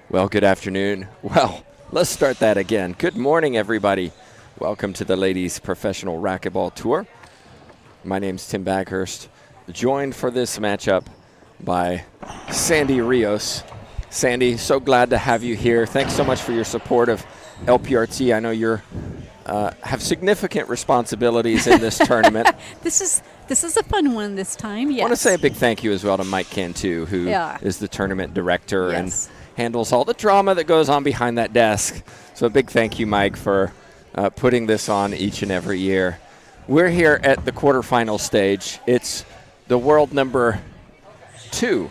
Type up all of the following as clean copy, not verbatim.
Well, good afternoon. Well, let's start that again. Good morning, everybody. Welcome to the Ladies Professional Racquetball Tour. My name's Tim Baghurst, joined for this matchup by Sandy Rios. Sandy, so glad to have you here. Thanks so much for your support of LPRT. I know you're have significant responsibilities in this tournament. This is a fun one this time. Yes. I want to say a big thank you as well to Mike Cantu, who is the tournament director and handles all the drama that goes on behind that desk. So a big thank you, Mike, for putting this on each and every year. We're here at the quarterfinal stage. It's the world number 2,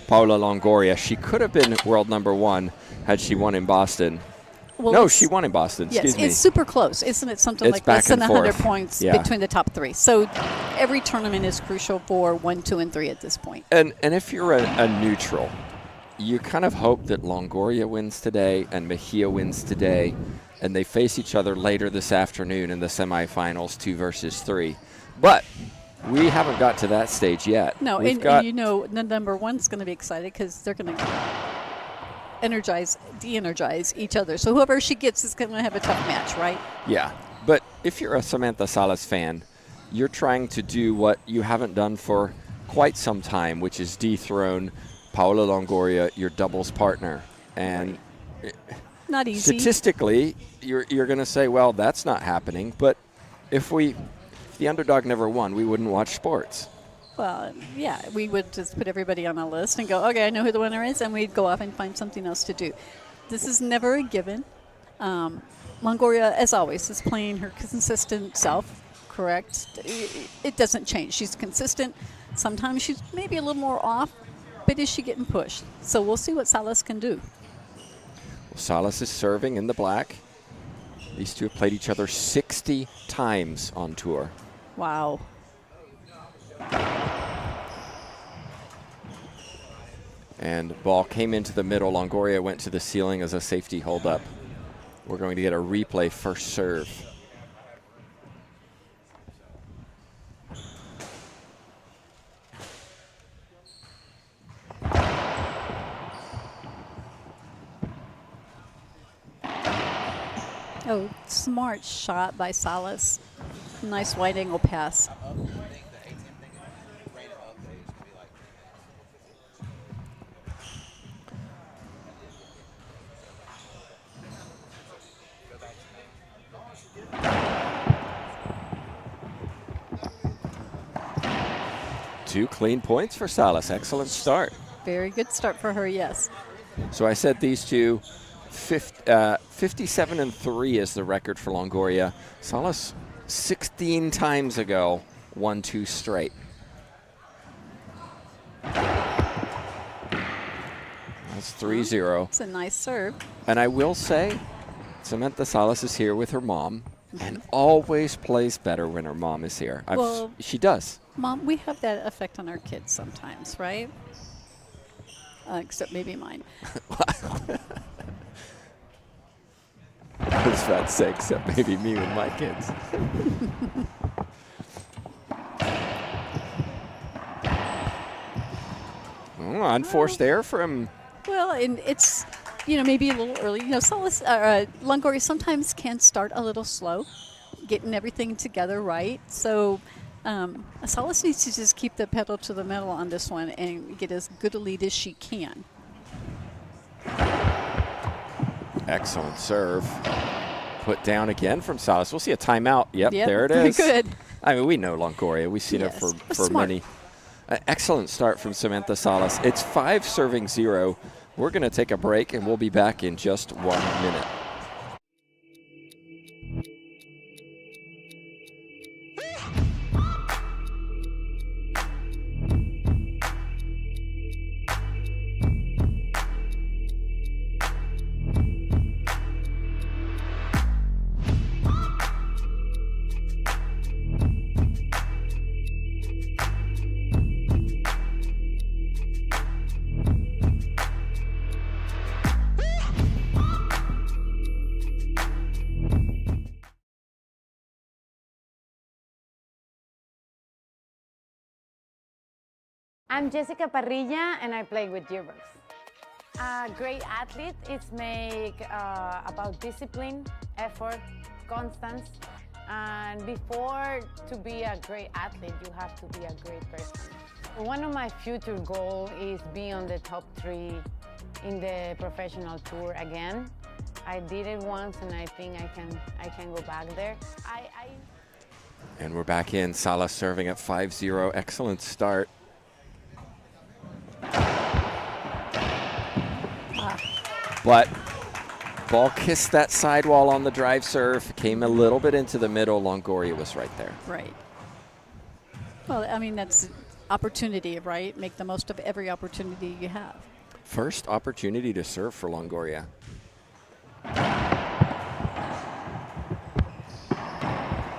Paula Longoria. She could have been world number 1 had she won in Boston. Well, no, she won in Boston. Yes, Excuse me. it's super close, isn't it? Something It's like less than 100 forth. points Yeah. between the top 3. So every tournament is crucial for 1, 2, and 3 at this point. And if you're a neutral, you kind of hope that Longoria wins today and Mejia wins today, and they face each other later this afternoon in the semifinals, 2 versus 3. But we haven't got to that stage yet. No, and you know the number 1's going to be excited because they're going to de-energize each other. So whoever she gets is going to have a tough match, right? Yeah, but if you're a Samantha Salas fan, you're trying to do what you haven't done for quite some time, which is dethrone Paula Longoria, your doubles partner. And not easy. Statistically, you're going to say, well, that's not happening. But if the underdog never won, we wouldn't watch sports. Well, yeah, we would just put everybody on a list and go, okay, I know who the winner is, and we'd go off and find something else to do. This is never a given. Longoria, as always, is playing her consistent self, correct? It doesn't change. She's consistent. Sometimes she's maybe a little more off, but is she getting pushed? So we'll see what Salas can do. Well, Salas is serving in the black. These two have played each other 60 times on tour. Wow. And ball came into the middle. Longoria went to the ceiling as a safety holdup. We're going to get a replay first serve. Oh, smart shot by Salas. Nice wide angle pass. Two clean points for Salas. Excellent start. Very good start for her, yes. So I said these two, 57-3 is the record for Longoria. Salas 16 times ago won 2 straight. That's 3-0. It's a nice serve. And I will say, Samantha Salas is here with her mom and always plays better when her mom is here. Well, she does. Mom, we have that effect on our kids sometimes, right? Except maybe mine. I was about to say, except maybe me with my kids. Unforced error from... Well, and it's, maybe a little early. Salas, Longoria sometimes can start a little slow, getting everything together right. So Salas needs to just keep the pedal to the metal on this one and get as good a lead as she can. Excellent serve. Put down again from Salas. We'll see a timeout. Yep, there it is. Very good. I mean, we know Longoria. We've seen her for many. Excellent start from Samantha Salas. It's 5-0. We're going to take a break, and we'll be back in just 1 minute. I'm Jessica Parrilla, and I play with yearbooks. A great athlete is about discipline, effort, constance, and before to be a great athlete, you have to be a great person. One of my future goals is be on the top 3 in the professional tour again. I did it once, and I think I can go back there. And we're back in. Salas serving at 5-0. Excellent start. But ball kissed that sidewall on the drive serve, came a little bit into the middle. Longoria was right there. Right. Well, I mean, that's opportunity, right? Make the most of every opportunity you have. First opportunity to serve for Longoria.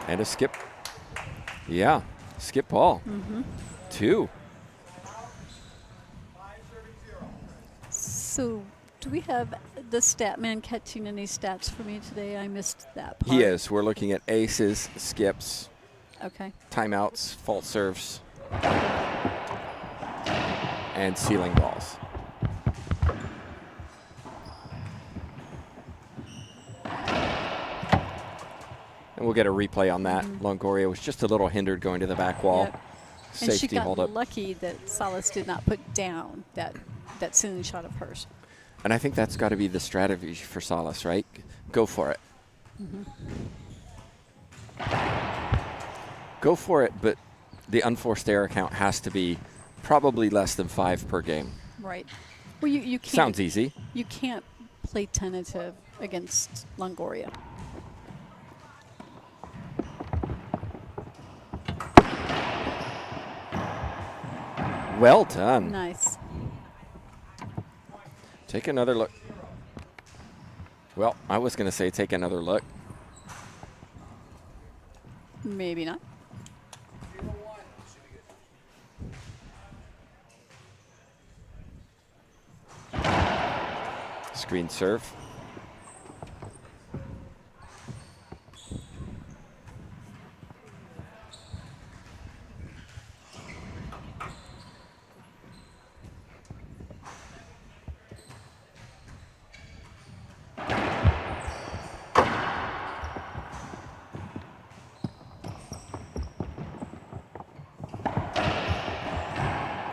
And a skip. Yeah, skip ball. 2. So do we have the stat man catching any stats for me today? I missed that part. He is. We're looking at aces, skips, Okay. timeouts, false serves, and ceiling balls. And we'll get a replay on that. Longoria was just a little hindered going to the back wall. Yep. Safety And she got hold up. lucky that Salas did not put down that ceiling shot of hers. And I think that's got to be the strategy for Salas, right? Go for it. Go for it, but the unforced error count has to be probably less than 5 per game. Right. Well, you can't. Sounds easy. You can't play tentative against Longoria. Well done. Nice. Take another look. Well, I was going to say take another look. Maybe not. Screen serve.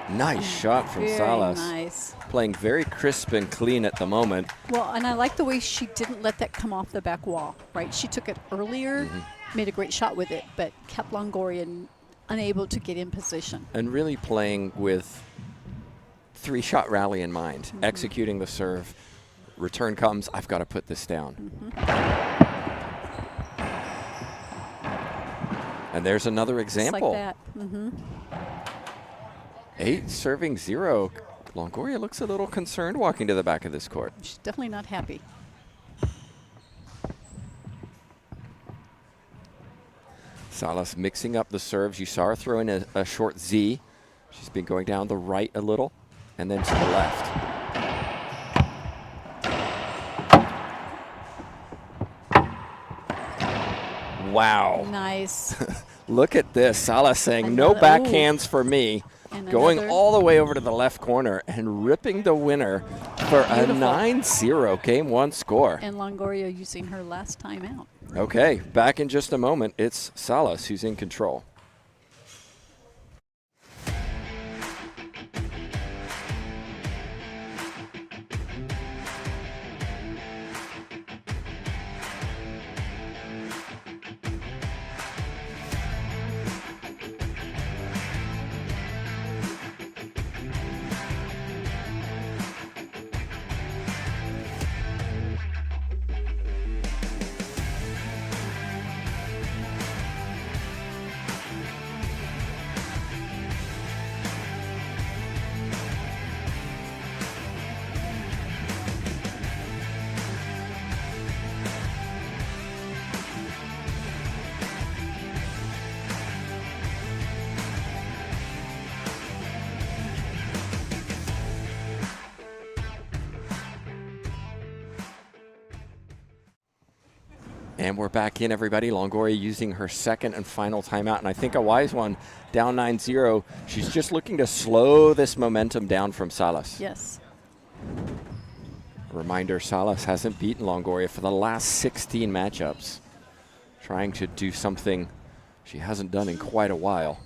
Nice shot from Very Salas. nice. Playing very crisp and clean at the moment. Well, and I like the way she didn't let that come off the back wall, right? She took it earlier, made a great shot with it, but kept Longoria unable to get in position. And really playing with 3-shot rally in mind. Executing the serve. Return comes, I've got to put this down. And there's another example. Just like that. 8 serving 0. Longoria looks a little concerned walking to the back of this court. She's definitely not happy. Salas mixing up the serves. You saw her throw in a short Z. She's been going down the right a little and then to the left. Wow. Nice. Look at this. Salas saying, no Another- backhands for me. And Going another- all the way over to the left corner and ripping the winner for a Beautiful. 9-0 game 1 score. And Longoria using her last time out. Okay, back in just a moment. It's Salas who's in control. And we're back in, everybody. Longoria using her second and final timeout, and I think a wise one, down 9-0. She's just looking to slow this momentum down from Salas. Yes. Reminder, Salas hasn't beaten Longoria for the last 16 matchups. Trying to do something she hasn't done in quite a while.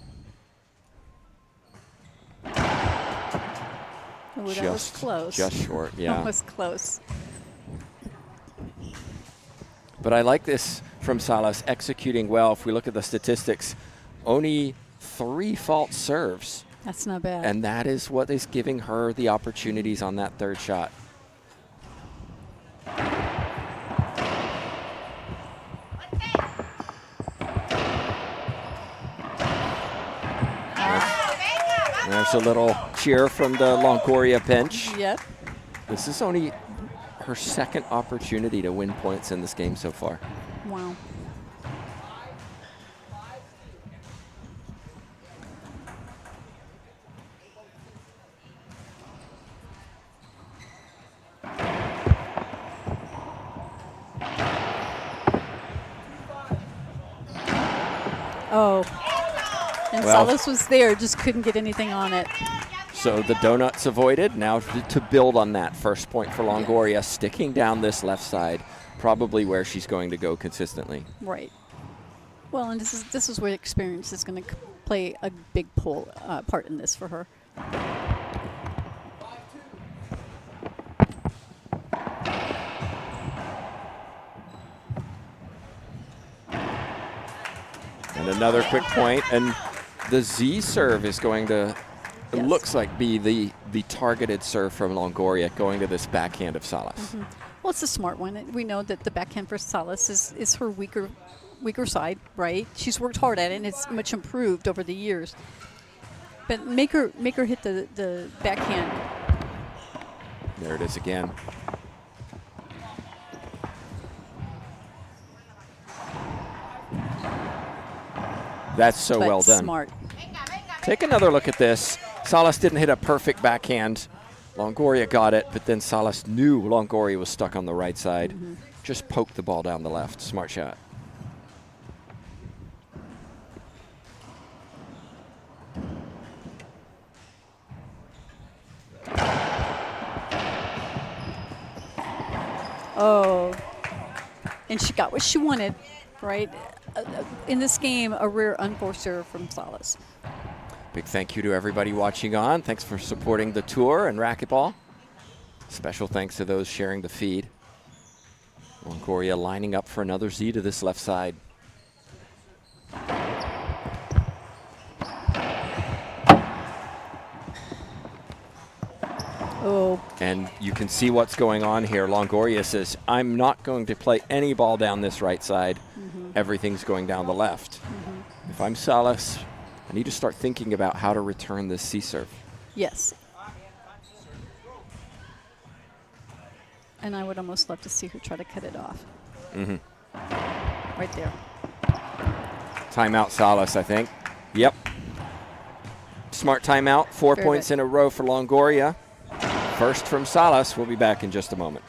Ooh, that was close. Just short, yeah. That was close. But I like this from Salas, executing well. If we look at the statistics, only 3 false serves. That's not bad. And that is what is giving her the opportunities on that third shot. There's a little cheer from the Longoria bench. Yep. This is only her second opportunity to win points in this game so far. Wow. Oh. And Well, Salas was there, just couldn't get anything on it. So the donuts avoided. Now to build on that first point for Longoria, sticking down this left side, probably where she's going to go consistently. Right. Well, and this is where experience is going to play a big part in this for her. And another quick point, and the Z serve is going to, it looks like, be the targeted serve from Longoria going to this backhand of Salas. Mm-hmm. Well, it's a smart one. We know that the backhand for Salas is her weaker side, right? She's worked hard at it, and it's much improved over the years. But make her hit the backhand. There it is again. That's so But well done. Smart. Take another look at this. Salas didn't hit a perfect backhand. Longoria got it, but then Salas knew Longoria was stuck on the right side. Mm-hmm. Just poked the ball down the left. Smart shot. Oh. And she got what she wanted, right? In this game, a rare unforced serve from Salas. Big thank you to everybody watching on. Thanks for supporting the tour and racquetball. Special thanks to those sharing the feed. Longoria lining up for another Z to this left side. Oh. And you can see what's going on here. Longoria says, I'm not going to play any ball down this right side. Everything's going down the left. If I'm Salas, I need to start thinking about how to return this C serve. Yes. And I would almost love to see her try to cut it off. Right there. Timeout Salas, I think. Yep. Smart timeout. 4 Very points good. in a row for Longoria. First from Salas. We'll be back in just a moment.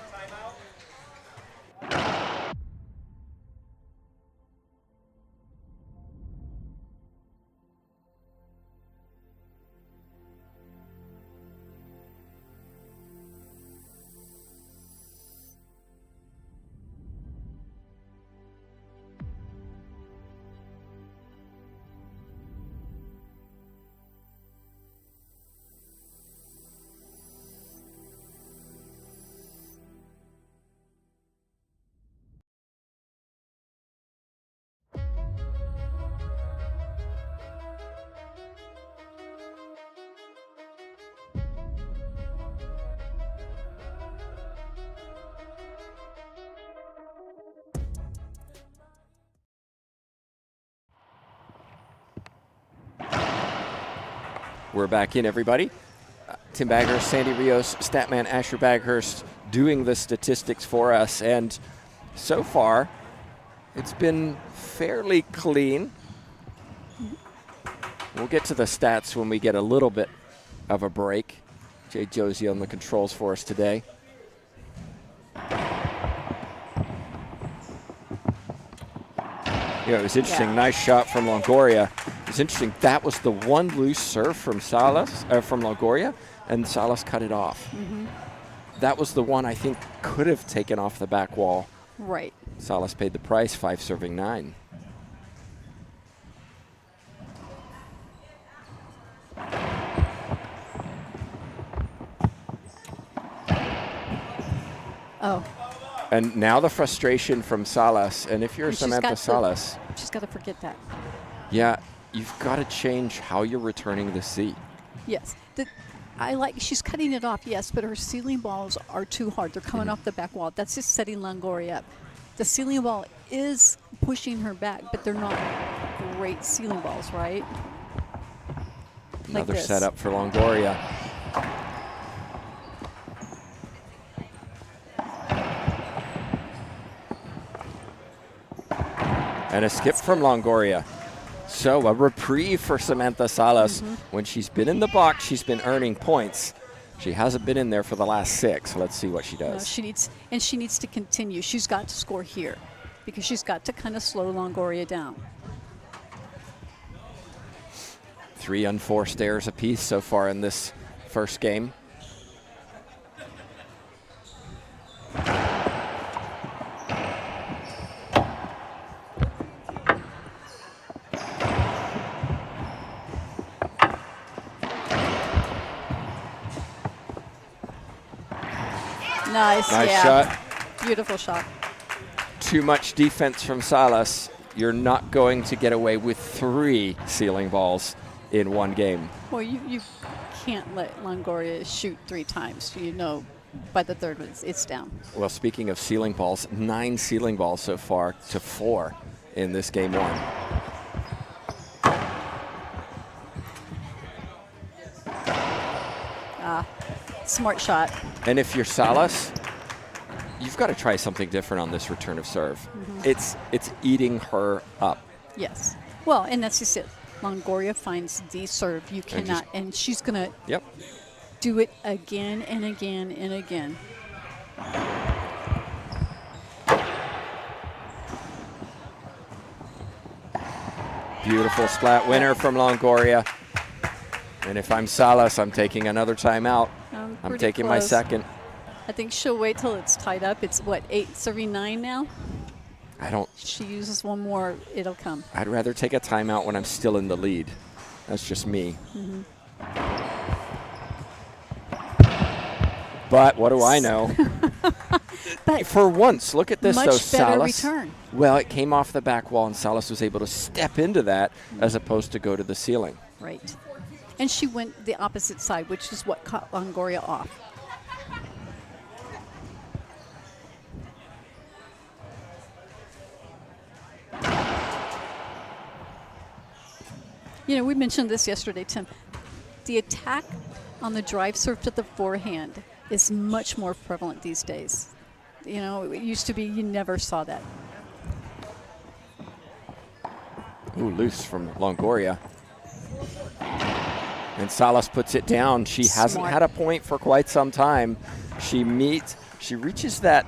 We're back in, everybody. Tim Baghurst, Sandy Rios, Statman Asher Baghurst doing the statistics for us. And so far, it's been fairly clean. We'll get to the stats when we get a little bit of a break. Jay Josie on the controls for us today. Yeah, it was interesting. Yeah. Nice shot from Longoria. It's interesting. That was the one loose serve from Salas, from Longoria, and Salas cut it off. that was the one I think could have taken off the back wall. Right. Salas paid the price, 5 serving 9. Oh. And now the frustration from Salas. And if you're And she's Samantha got Salas, she's got to forget that. yeah, you've got to change how you're returning the C. Yes. She's cutting it off, yes, but her ceiling balls are too hard. They're coming off the back wall. That's just setting Longoria up. The ceiling ball is pushing her back, but they're not great ceiling balls, right? Another this. setup for Longoria. And a skip from Longoria. So a reprieve for Samantha Salas. When she's been in the box, she's been earning points. She hasn't been in there for the last 6. Let's see what she does. No, she needs to continue. She's got to score here because she's got to kind of slow Longoria down. 3 unforced errors apiece so far in this first game. Nice shot. Beautiful shot. Too much defense from Salas. You're not going to get away with 3 ceiling balls in one game. Well, you can't let Longoria shoot 3 times. You know, by the third one, it's down. Well, speaking of ceiling balls, 9 ceiling balls so far to 4 in this game 1. Smart shot. And if you're Salas, you've got to try something different on this return of serve. It's eating her up. Yes. Well, and that's just it. Longoria finds the serve. You cannot, and she's going to do it again and again and again. Beautiful splat winner from Longoria. And if I'm Salas, I'm taking another timeout. I'm taking my second. I think she'll wait till it's tied up. It's what, 8 serving 9 now? She uses one more, it'll come. I'd rather take a timeout when I'm still in the lead. That's just me. But what do I know? But for once, look at this though, much better Salas. return. Well, it came off the back wall, and Salas was able to step into that as opposed to go to the ceiling. Right. And she went the opposite side, which is what caught Longoria off. You know, we mentioned this yesterday, Tim. The attack on the drive serve to the forehand is much more prevalent these days. You know, it used to be you never saw that. Ooh, loose from Longoria. And Salas puts it down. She hasn't had a point for quite some time. She reaches that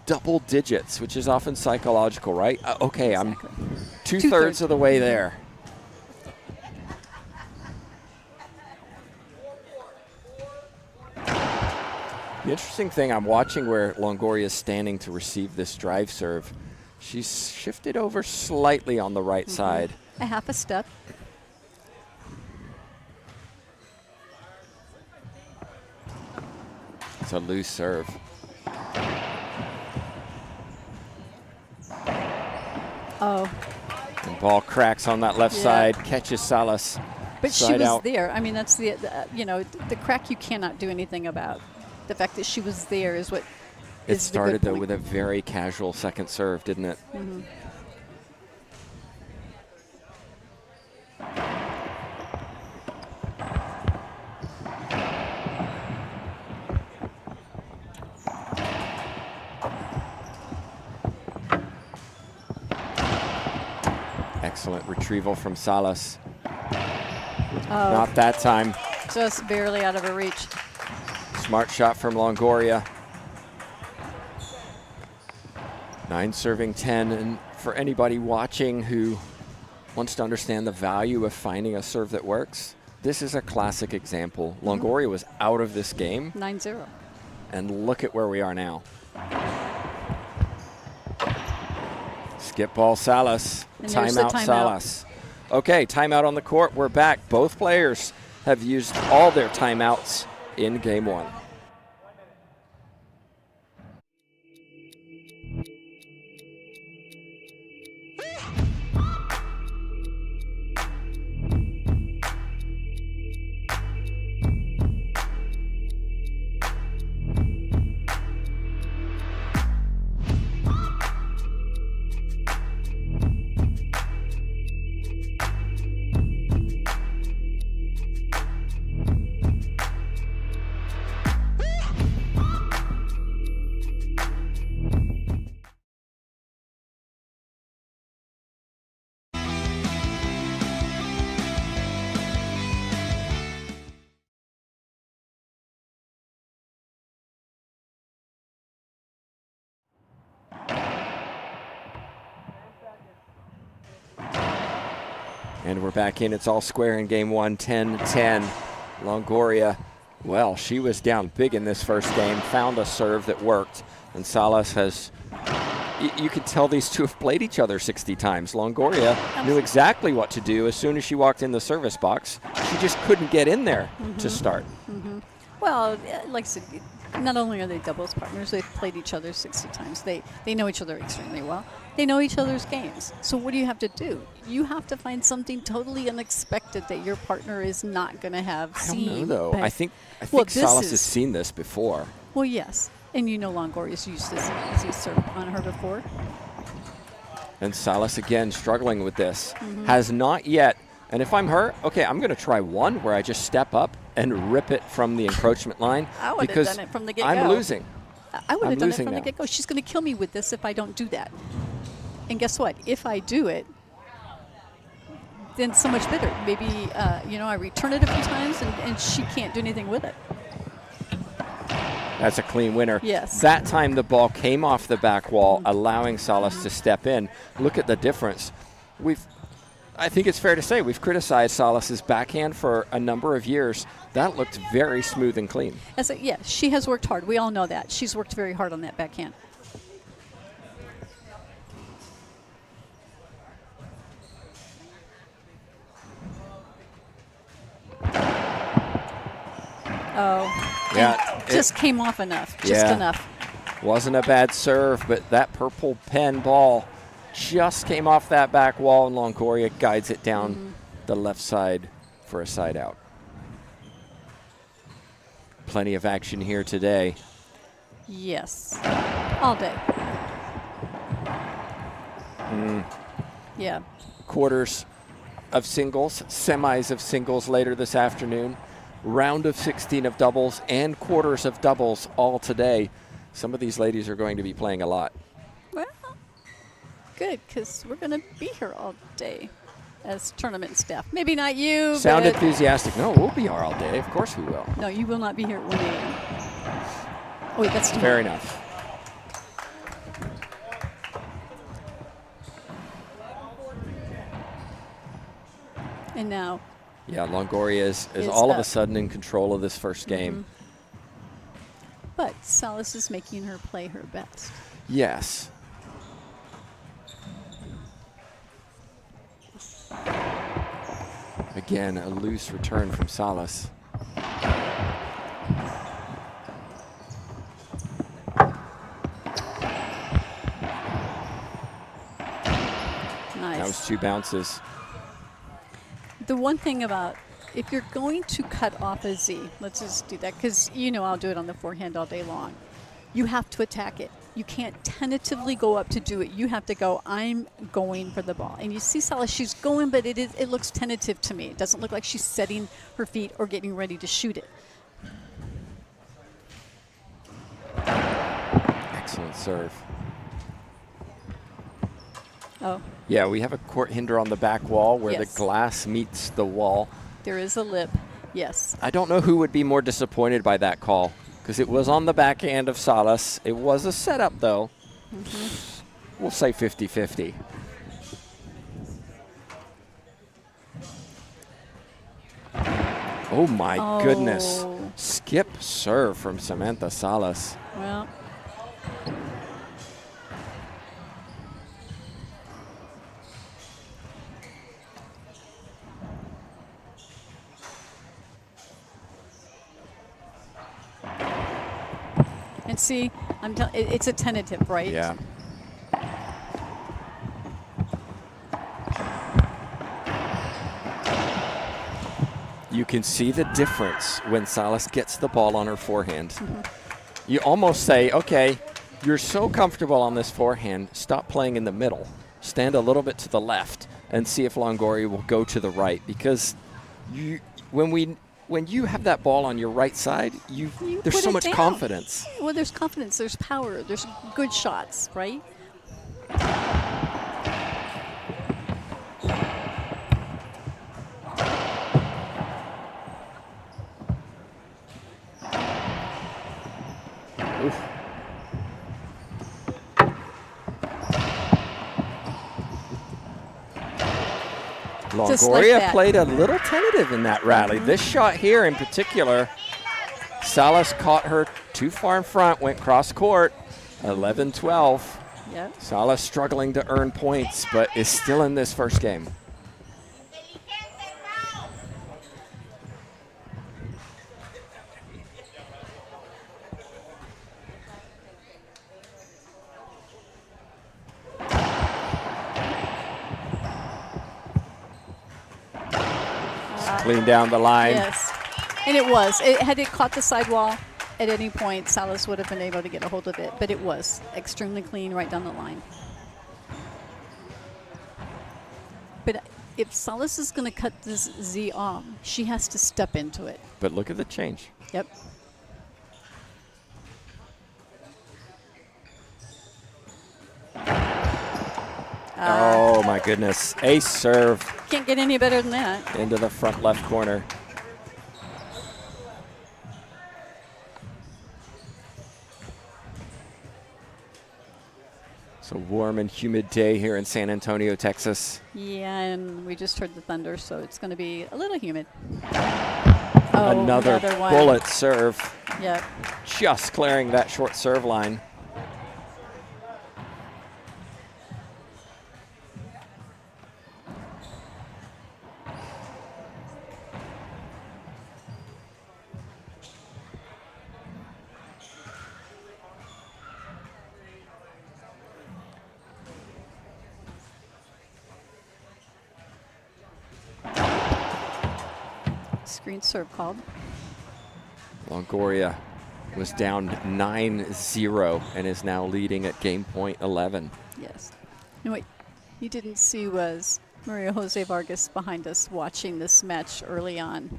double digits, which is often psychological, right? Okay, exactly. I'm two-thirds of the way there. The interesting thing, I'm watching where Longoria is standing to receive this drive serve. She's shifted over slightly on the right side. A half a step. It's a loose serve. Oh. And ball cracks on that left side, catches Salas. But she was there. I mean, that's the crack you cannot do anything about. The fact that she was there is what it started, though, with a very casual second serve, didn't it? Excellent retrieval from Salas. Not that time. Just barely out of her reach. Smart shot from Longoria. 9 serving 10. And for anybody watching who wants to understand the value of finding a serve that works, this is a classic example. Longoria was out of this game. 9-0. And look at where we are now. Skip ball Salas. Timeout Salas. Okay, timeout on the court. We're back. Both players have used all their timeouts in game one. And we're back in. It's all square in game one, 10-10. Longoria, well, she was down big in this first game, found a serve that worked. And Salas has, you could tell these two have played each other 60 times. Longoria knew exactly what to do as soon as she walked in the service box. She just couldn't get in there to start. Well, like I said, not only are they doubles partners, they've played each other 60 times. They know each other extremely well. They know each other's games. So what do you have to do? You have to find something totally unexpected that your partner is not going to have seen. I don't know, though. I think well, Salas has seen this before. Well, yes. And you know Longoria's used this as he served on her before. And Salas, again, struggling with this. Has not yet. And if I'm her, okay, I'm going to try one where I just step up and rip it from the encroachment line. I would have done it from the get-go. I'm losing. I would have done it from now. the get-go. She's going to kill me with this if I don't do that. And guess what? If I do it, then so much better. Maybe, I return it a few times and she can't do anything with it. That's a clean winner. Yes. That time the ball came off the back wall, allowing Salas to step in. Look at the difference. I think it's fair to say we've criticized Salas's backhand for a number of years. That looked very smooth and clean. She has worked hard. We all know that. She's worked very hard on that backhand. Oh. Yeah. Just came off enough. Just enough. Wasn't a bad serve, but that purple pen ball just came off that back wall, and Longoria guides it down the left side for a side out. Plenty of action here today. Yes. All day. Yeah. Quarters of singles, semis of singles later this afternoon. Round of 16 of doubles and quarters of doubles all today. Some of these ladies are going to be playing a lot. Well, good, because we're going to be here all day as tournament staff. Maybe not you, Sound but enthusiastic. No, we'll be here all day. Of course we will. No, you will not be here at 1 a.m. Oh, wait, that's tomorrow. Fair enough. And now. Yeah, Longoria is all of a sudden in control of this first game. But Salas is making her play her best. Yes. Again, a loose return from Salas. Nice. That was 2 bounces. The one thing about, if you're going to cut off a Z, let's just do that, because I'll do it on the forehand all day long. You have to attack it. You can't tentatively go up to do it. You have to go, I'm going for the ball. And you see Salas, she's going, but it looks tentative to me. It doesn't look like she's setting her feet or getting ready to shoot it. Excellent serve. Oh. Yeah, we have a court hinder on the back wall where Yes. the glass meets the wall. There is a lip, yes. I don't know who would be more disappointed by that call, because it was on the backhand of Salas. It was a setup, though. We'll say 50-50. Oh, my goodness. Skip serve from Samantha Salas. Well. And see, it's a tentative, right? Yeah. You can see the difference when Salas gets the ball on her forehand. Mm-hmm. You almost say, okay, you're so comfortable on this forehand, stop playing in the middle. Stand a little bit to the left and see if Longoria will go to the right. Because when you have that ball on your right side, there's so much confidence. Well, there's confidence, there's power, there's good shots, right? Oof. Longoria like played a little tentative in that rally. Mm-hmm. This shot here in particular, Salas caught her too far in front, went cross court, 11-12. Yep. Salas struggling to earn points, but is still in this first game. Clean down the line. Yes, and had it caught the sidewall at any point, Salas would have been able to get a hold of it, but it was extremely clean right down the line. But if Salas is going to cut this Z off, she has to step into it. But look at the change. Yep. Oh, my goodness. Ace serve. Can't get any better than that. Into the front left corner. It's a warm and humid day here in San Antonio, Texas. Yeah, and we just heard the thunder, so it's going to be a little humid. Another bullet serve. Yep. Just clearing that short serve line. Screen serve called. Longoria was down 9-0 and is now leading at game point 11. Yes. And what you didn't see was Maria Jose Vargas behind us watching this match early on.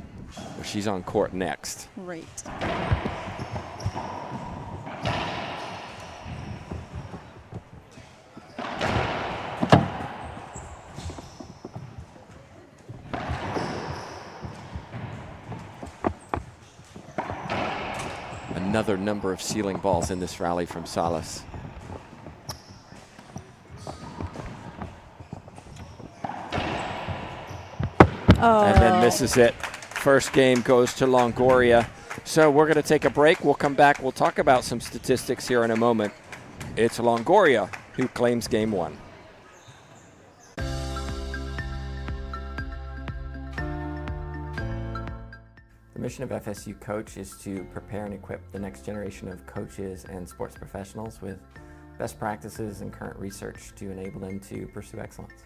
She's on court next. Right. Another number of ceiling balls in this rally from Salas. And then misses it. First game goes to Longoria. So we're going to take a break. We'll come back. We'll talk about some statistics here in a moment. It's Longoria who claims game one. The mission of FSU Coach is to prepare and equip the next generation of coaches and sports professionals with best practices and current research to enable them to pursue excellence.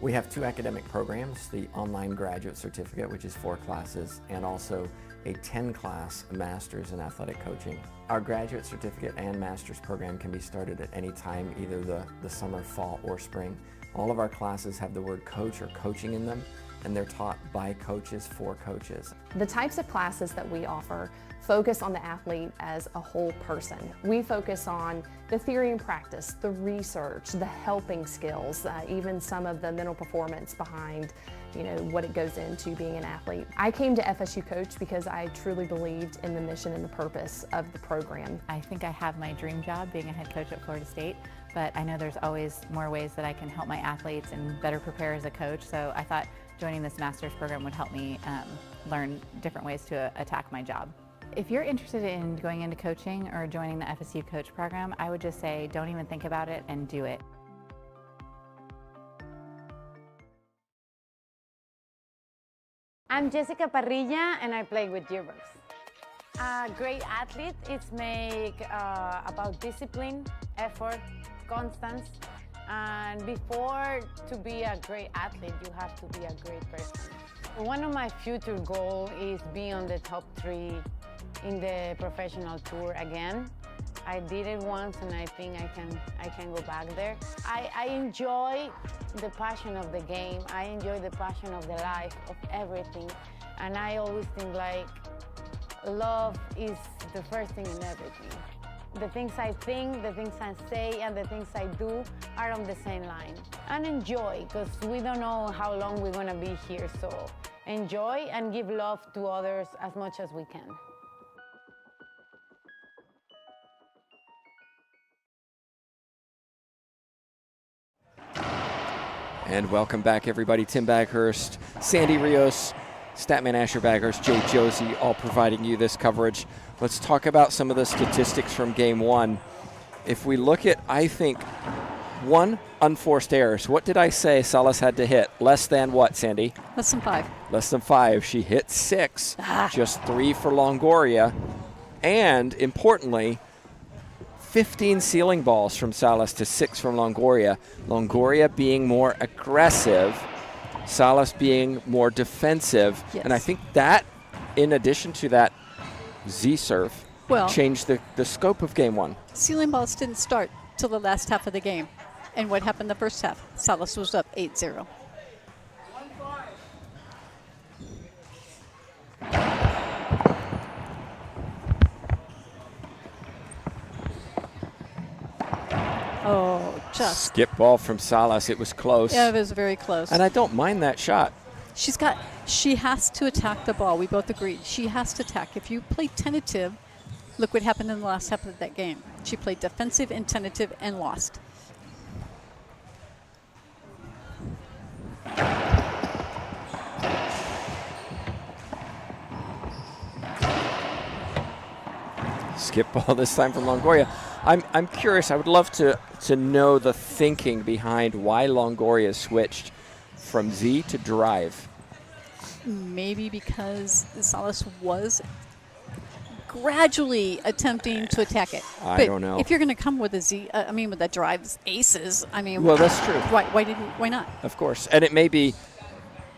We have two academic programs, the online graduate certificate, which is 4 classes, and also a 10-class master's in athletic coaching. Our graduate certificate and master's program can be started at any time, either the summer, fall, or spring. All of our classes have the word coach or coaching in them, and they're taught by coaches for coaches. The types of classes that we offer focus on the athlete as a whole person. We focus on the theory and practice, the research, the helping skills, even some of the mental performance behind what it goes into being an athlete. I came to FSU Coach because I truly believed in the mission and the purpose of the program. I think I have my dream job being a head coach at Florida State, but I know there's always more ways that I can help my athletes and better prepare as a coach, so I thought joining this master's program would help me learn different ways to attack my job. If you're interested in going into coaching or joining the FSU coach program, I would just say don't even think about it and do it. I'm Jessica Parrilla and I play with yearbooks. A great athlete is about discipline, effort, constance, and before to be a great athlete, you have to be a great person. One of my future goals is be on the top 3 in the professional tour again. I did it once and I think I can go back there. I enjoy the passion of the game. I enjoy the passion of the life, of everything. And I always think like love is the first thing in everything. The things I think, the things I say, and the things I do are on the same line. And enjoy, because we don't know how long we're gonna be here, so enjoy and give love to others as much as we can. And welcome back, everybody. Tim Baghurst, Sandy Rios, Statman Asher Baghurst, Jay Josie, all providing you this coverage. Let's talk about some of the statistics from game 1. If we look at, I think, 1 unforced errors. What did I say Salas had to hit? Less than what, Sandy? Less than 5. Less than 5. She hit 6, just 3 for Longoria. And importantly, 15 ceiling balls from Salas to 6 from Longoria. Longoria being more aggressive, Salas being more defensive. Yes. And I think that, in addition to that Z-serve, changed the scope of game 1. Ceiling balls didn't start till the last half of the game. And what happened the first half? Salas was up 8-0. Oh, just. Skip ball from Salas. It was close. Yeah, it was very close. And I don't mind that shot. She has to attack the ball. We both agreed. She has to attack. If you play tentative, look what happened in the last half of that game. She played defensive and tentative and lost. Skip ball this time from Longoria. I'm curious. I would love to know the thinking behind why Longoria switched from Z to drive. Maybe because Salas was gradually attempting to attack it. I don't know. If you're going to come with a Z, with the drives aces, well, that's true. Why not? Of course, and it may be,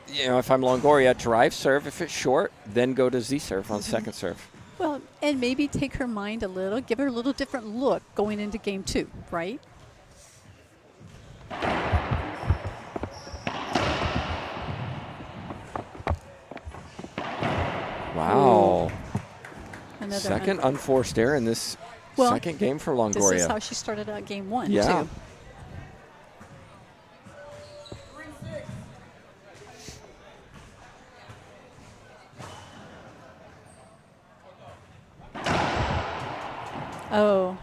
if I'm Longoria, drive serve. If it's short, then go to Z serve on second serve. Well, and maybe take her mind a little, give her a little different look going into game 2, right? Wow. Another second unforced error in this second game for Longoria. This is how she started out game 1, yeah. too. Oh,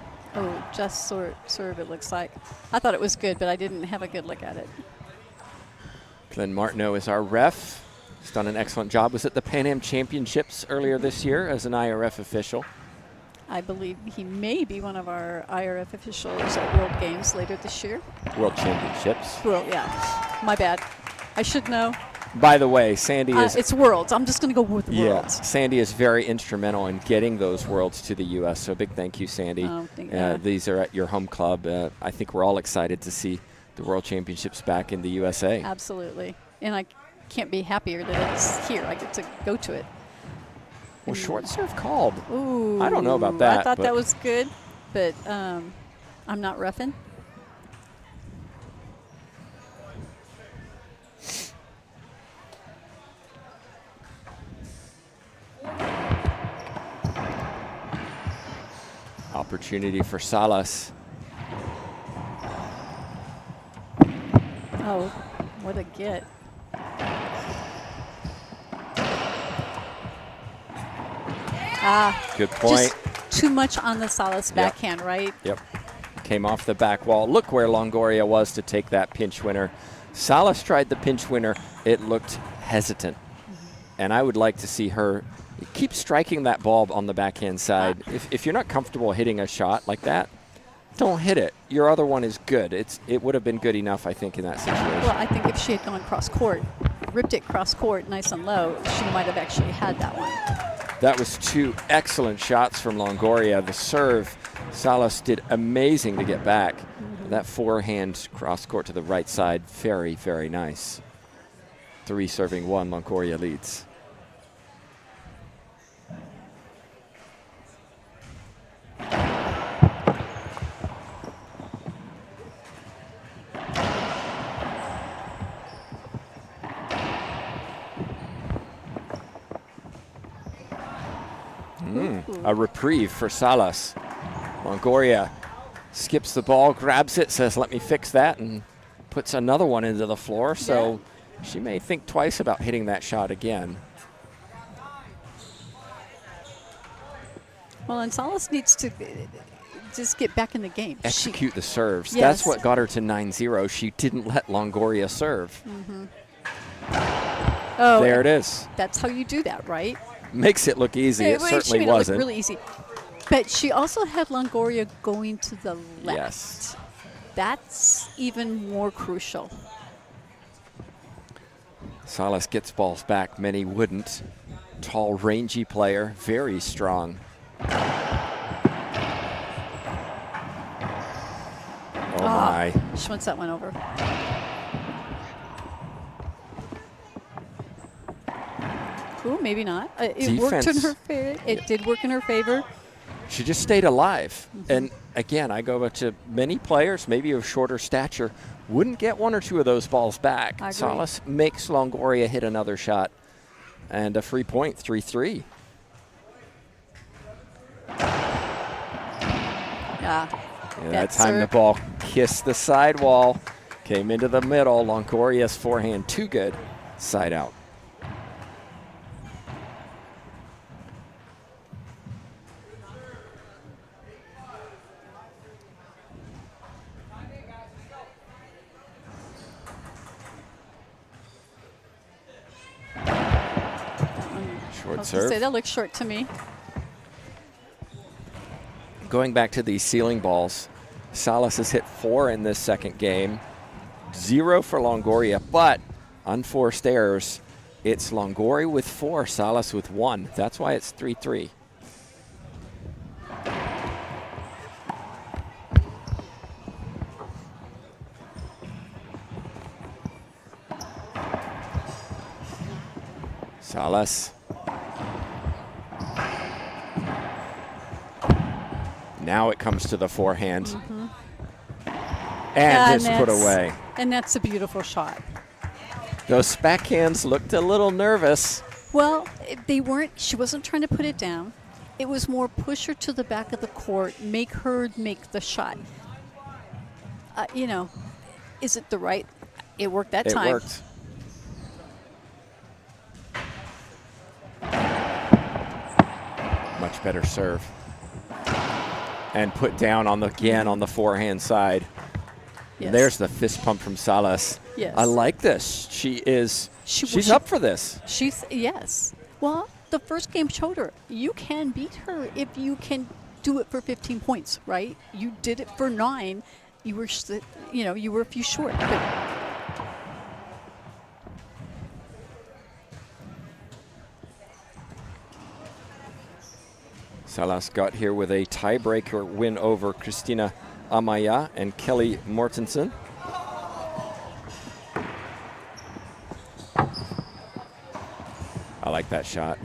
just serve it looks like. I thought it was good, but I didn't have a good look at it. Glenn Martineau is our ref. He's done an excellent job. Was at the Pan Am Championships earlier this year as an IRF official. I believe he may be one of our IRF officials at World Games later this year. World Championships. Well, yeah. My bad. I should know. By the way, Sandy is... it's Worlds. I'm just going to go with Worlds. Yeah, Sandy is very instrumental in getting those Worlds to the U.S., so big thank you, Sandy. These are at your home club. I think we're all excited to see the World Championships back in the USA. Absolutely. And I can't be happier that it's here. I get to go to it. Well, short serve called. Ooh. I don't know about that. I thought that was good, but I'm not roughing. Opportunity for Salas. Oh, what a get. Good point. Just too much on the Salas backhand, right? Yep. Came off the back wall. Look where Longoria was to take that pinch winner. Salas tried the pinch winner. It looked hesitant. And I would like to see her keep striking that ball on the backhand side. If you're not comfortable hitting a shot like that, don't hit it. Your other one is good. It would have been good enough, I think, in that situation. Well, I think if she had gone cross court, ripped it cross court nice and low, she might have actually had that one. That was 2 excellent shots from Longoria. The serve, Salas did amazing to get back. That forehand cross court to the right side, very, very nice. 3 serving 1, Longoria leads. A reprieve for Salas. Longoria skips the ball, grabs it, says, let me fix that, and puts another one into the floor. So she may think twice about hitting that shot again. Well, and Salas needs to just get back in the game. Execute the serves. Yes. That's what got her to 9-0. She didn't let Longoria serve. Oh, There it is. That's how you do that, right? Makes it look easy. It Well, certainly made it look wasn't. really easy. But she also had Longoria going to the left. Yes. That's even more crucial. Salas gets balls back. Many wouldn't. Tall, rangy player. Very strong. Oh, my. She wants that one over. Ooh, maybe not. It worked in Defense. her favor. It did work in her favor. She just stayed alive. And again, I go back to many players, maybe of shorter stature, wouldn't get 1 or 2 of those balls back. I agree. Salas makes Longoria hit another shot. And a free point, 3-3. Yeah. That time the ball kissed the sidewall, came into the middle. Longoria's forehand too good, side out. Short I was gonna serve. say, that looks short to me. Going back to these ceiling balls, Salas has hit 4 in this second game. 0 for Longoria, but unforced errors. It's Longoria with 4, Salas with 1. That's why it's 3-3. Salas. Now it comes to the forehand. And just put away. And that's a beautiful shot. Those backhands looked a little nervous. Well, they weren't. She wasn't trying to put it down. It was more push her to the back of the court, make her make the shot. You know, is it the right? It worked that time. It worked. Much better serve. And put down on the again on the forehand side. Yes. There's the fist pump from Salas. Yes. I like this. She's she- up for this. Yes. Well, the first game showed her you can beat her if you can do it for 15 points, right? You did it for 9. You were, you were a few short. But Salas got here with a tiebreaker win over Christina Amaya and Kelly Mortensen. I like that shot.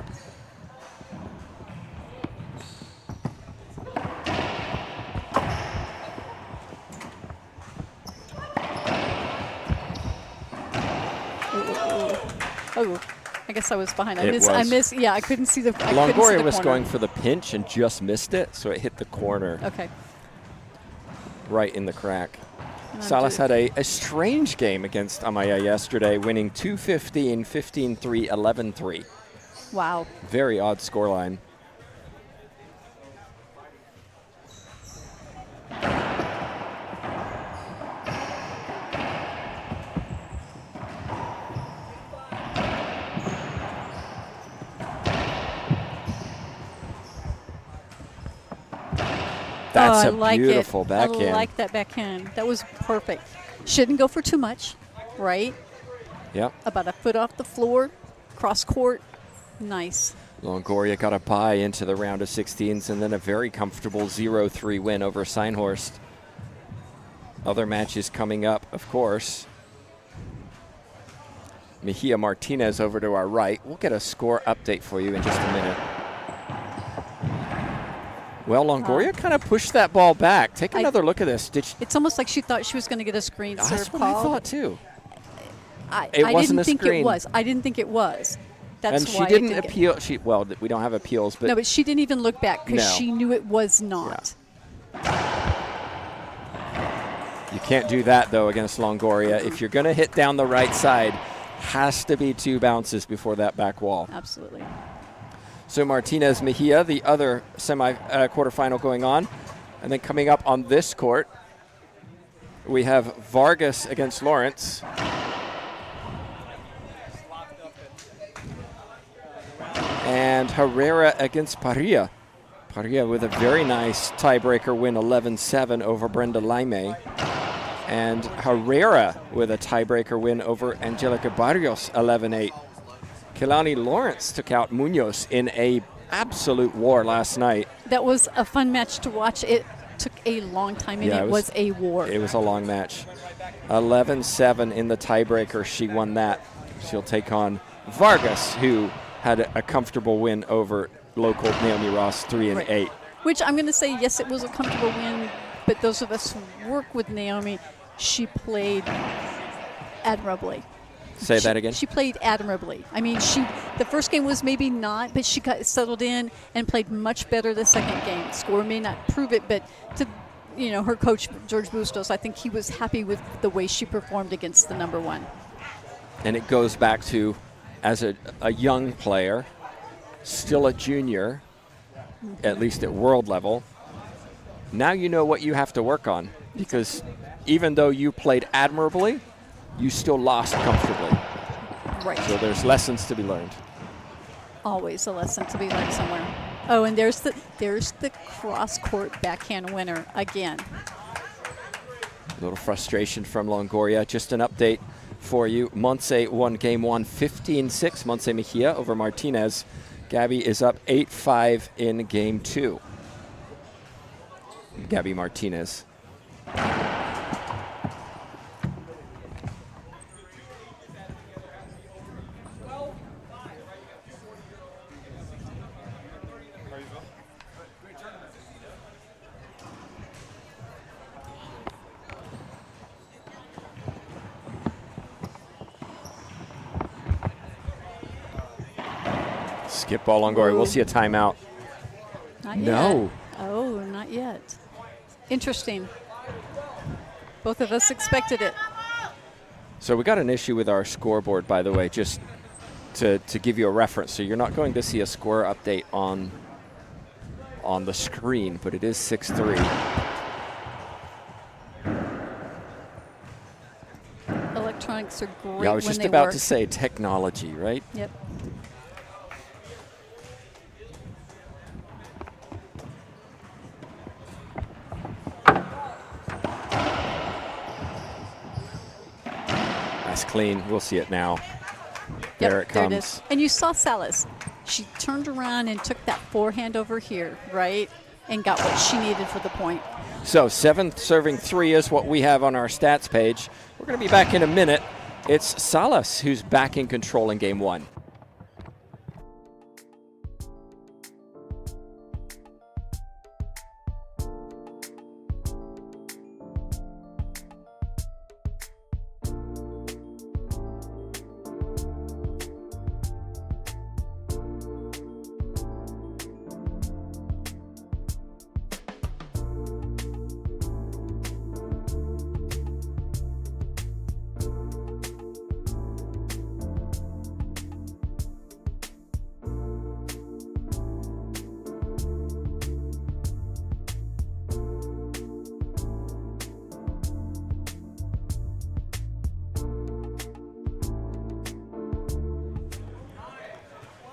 oh, I guess I was behind. I It was. missed. Yeah, I couldn't see the. Longoria was going for the pinch and just missed it, so it hit the corner Okay. right in the crack. And I'm Salas doing- had a strange game against Amaya yesterday, winning 2-15, 15-3, 11-3. Wow. Very odd scoreline. That's I a like beautiful it. backhand. I like that backhand. That was perfect. Shouldn't go for too much, right? Yep. About a foot off the floor, cross court. Nice. Longoria got a bye into the round of 16s and then a very comfortable 0-3 win over Seinhorst. Other matches coming up, of course. Mejia Martinez over to our right. We'll get a score update for you in just a minute. Well, Longoria kind of pushed that ball back. Take another look at this. It's almost like she thought she was going to get a screen serve That's what call. I thought too. I wasn't didn't a think screen. it was. I didn't think it was. That's And she why didn't it appeal. Well, we don't have appeals, but No, but she didn't even look back because No. she knew it was not. you can't do that though against Longoria. If you're going to hit down the right side, has to be 2 bounces before that back wall. Absolutely. So Martinez Mejia, the other quarterfinal going on. And then coming up on this court, we have Vargas against Lawrence. And Herrera against Parilla. Parilla with a very nice tiebreaker win, 11-7 over Brenda Laime. And Herrera with a tiebreaker win over Angelica Barrios, 11-8. Kehlani Lawrence took out Munoz in a absolute war last night. That was a fun match to watch. It took a long time, and Yeah, it was a war. It was a long match. 11-7 in the tiebreaker. She won that. She'll take on Vargas, who had a comfortable win over local Naomi Ross, 3-8. Which I'm going to say, yes, it was a comfortable win, but those of us who work with Naomi, she played admirably. Say that again? She played admirably. I mean, the first game was maybe not, but she got settled in and played much better the second game. Score may not prove it, but to her coach, George Bustos, I think he was happy with the way she performed against the number one. And it goes back to, as a young player, still a junior, at least at world level, now you know what you have to work on. Because even though you played admirably, you still lost comfortably. Right. So there's lessons to be learned. Always a lesson to be learned somewhere. Oh, and there's the cross-court backhand winner again. A little frustration from Longoria. Just an update for you. Montse won game 1, 15-6. Montse Mejia over Martinez. Gabby is up 8-5 in game 2. Gabby Martinez. Skip ball Longoria. We'll see a timeout. Not yet. No. Oh, not yet. Interesting. Both of us expected it. So we got an issue with our scoreboard, by the way, just to give you a reference. So you're not going to see a score update on the screen, but it is 6-3. Electronics are great. Yeah, I was when just they about work. to say technology, right? Yep. That's clean. We'll see it now. Yep, There it comes. There it is. And you saw Salas. She turned around and took that forehand over here, right? And got what she needed for the point. So 7th serving 3 is what we have on our stats page. We're going to be back in a minute. It's Salas who's back in control in game 1.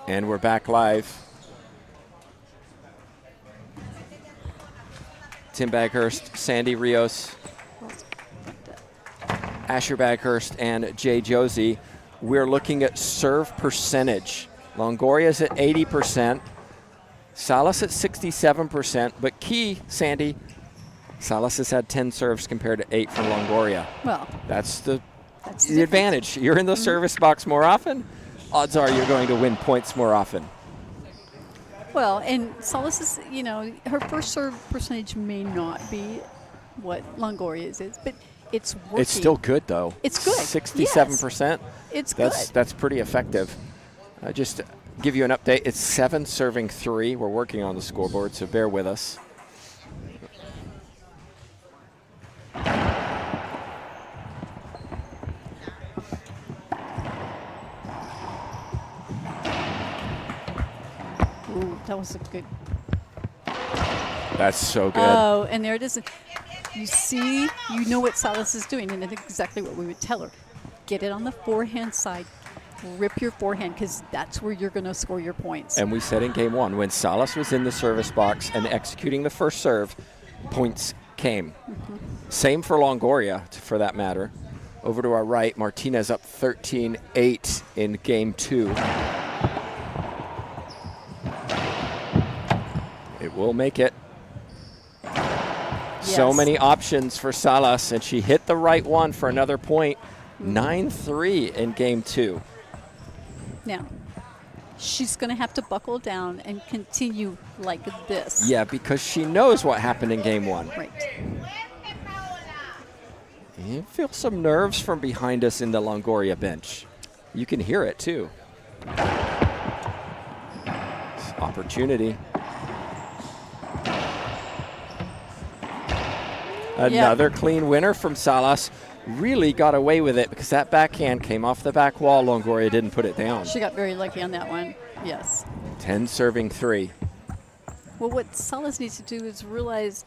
And we're back live. Tim Baghurst, Sandy Rios, Asher Baghurst, and Jay Josie. We're looking at serve percentage. Longoria's at 80%, Salas at 67%, but key, Sandy, Salas has had 10 serves compared to 8 from Longoria. Well, That's the difference. advantage. You're in the service box more often, odds are you're going to win points more often. Well, and Solis is, you know, her first serve percentage may not be what Longoria's is, but it's working. It's still good, though. It's good. 67%. It's good. That's pretty effective. Just to give you an update, it's 7 serving 3. We're working on the scoreboard, so bear with us. Ooh, that was a good. That's so good. Oh, and there it is. You see, you know what Salas is doing, and that's exactly what we would tell her. Get it on the forehand side. Rip your forehand, because that's where you're going to score your points. And we said in game 1, when Salas was in the service box and executing the first serve, points came. Same for Longoria, for that matter. Over to our right, Martinez up 13-8 in game 2. It will make it. So Yes. many options for Salas, and she hit the right one for another point. 9-3 in game 2. Now, she's going to have to buckle down and continue like this. Yeah, because she knows what happened in game 1. Right. You feel some nerves from behind us in the Longoria bench. You can hear it too. Opportunity. Another clean winner from Salas. Really got away with it because that backhand came off the back wall. Longoria didn't put it down. She got very lucky on that one. Yes. 10 serving 3. Well, what Salas needs to do is realize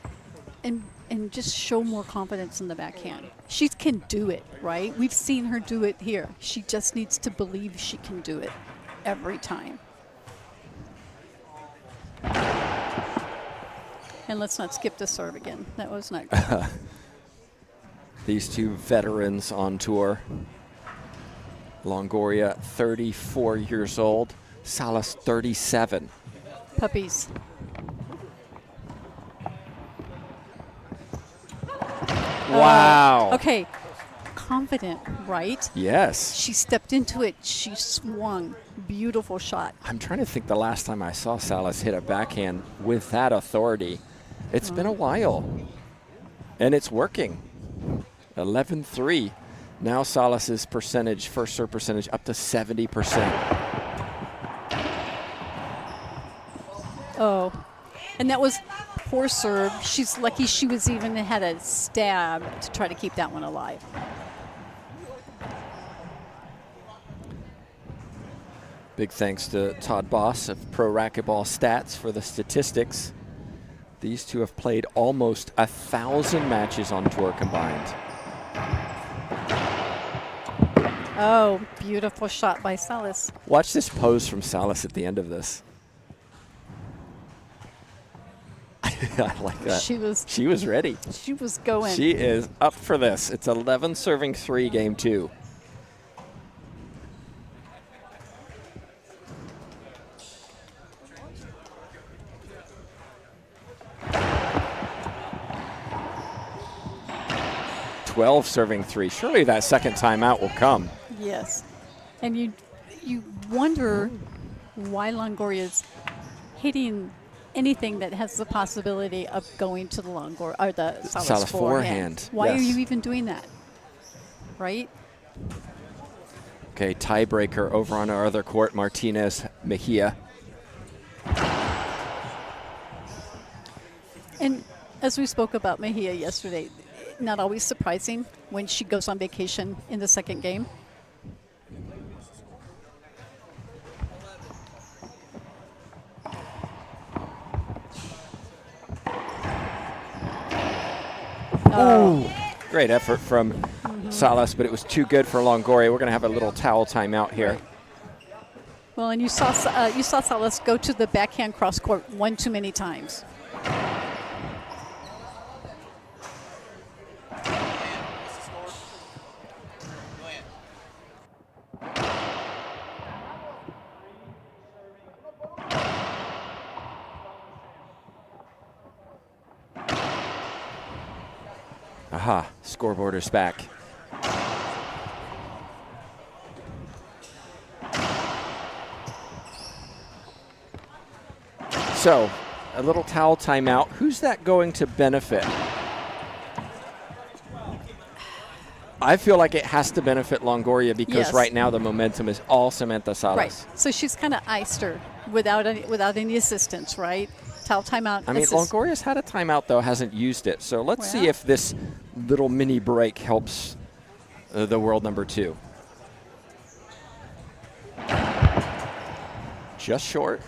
and just show more confidence in the backhand. She can do it, right? We've seen her do it here. She just needs to believe she can do it every time. And let's not skip the serve again. That was not good. These two veterans on tour. Longoria, 34 years old. Salas, 37. Puppies. Wow. Okay. Confident, right? Yes. She stepped into it. She swung. Beautiful shot. I'm trying to think the last time I saw Salas hit a backhand with that authority. It's been a while. And it's working. 11-3. Now Salas's percentage, first serve percentage, up to 70%. Oh, and that was poor serve. She's lucky she was even had a stab to try to keep that one alive. Big thanks to Todd Boss of Pro Racquetball Stats for the statistics. These two have played almost 1,000 matches on tour combined. Oh, beautiful shot by Salas. Watch this pose from Salas at the end of this. I like that. She was ready. She was going. She is up for this. It's 11 serving 3, game 2. Serving 3. Surely that second timeout will come. Yes, and you wonder why Longoria's hitting anything that has the possibility of going to the Longoria or the Salas forehand. Why yes. are you even doing that? Right? Okay, tiebreaker over on our other court, Martinez Mejia. And as we spoke about Mejia yesterday, not always surprising when she goes on vacation in the second game. Oh, great effort from Salas, but it was too good for Longoria. We're going to have a little towel timeout here. Well, and you saw Salas go to the backhand cross court one too many times. Aha, scoreboard is back. So, a little towel timeout. Who's that going to benefit? I feel like it has to benefit Longoria because Yes. right now the momentum is all Samantha Salas. Right. So she's kind of iced her without any assistance, right? Towel timeout. I mean, assist. Longoria's had a timeout, though, hasn't used it. So let's see Well. if this little mini break helps the world number 2. Just short.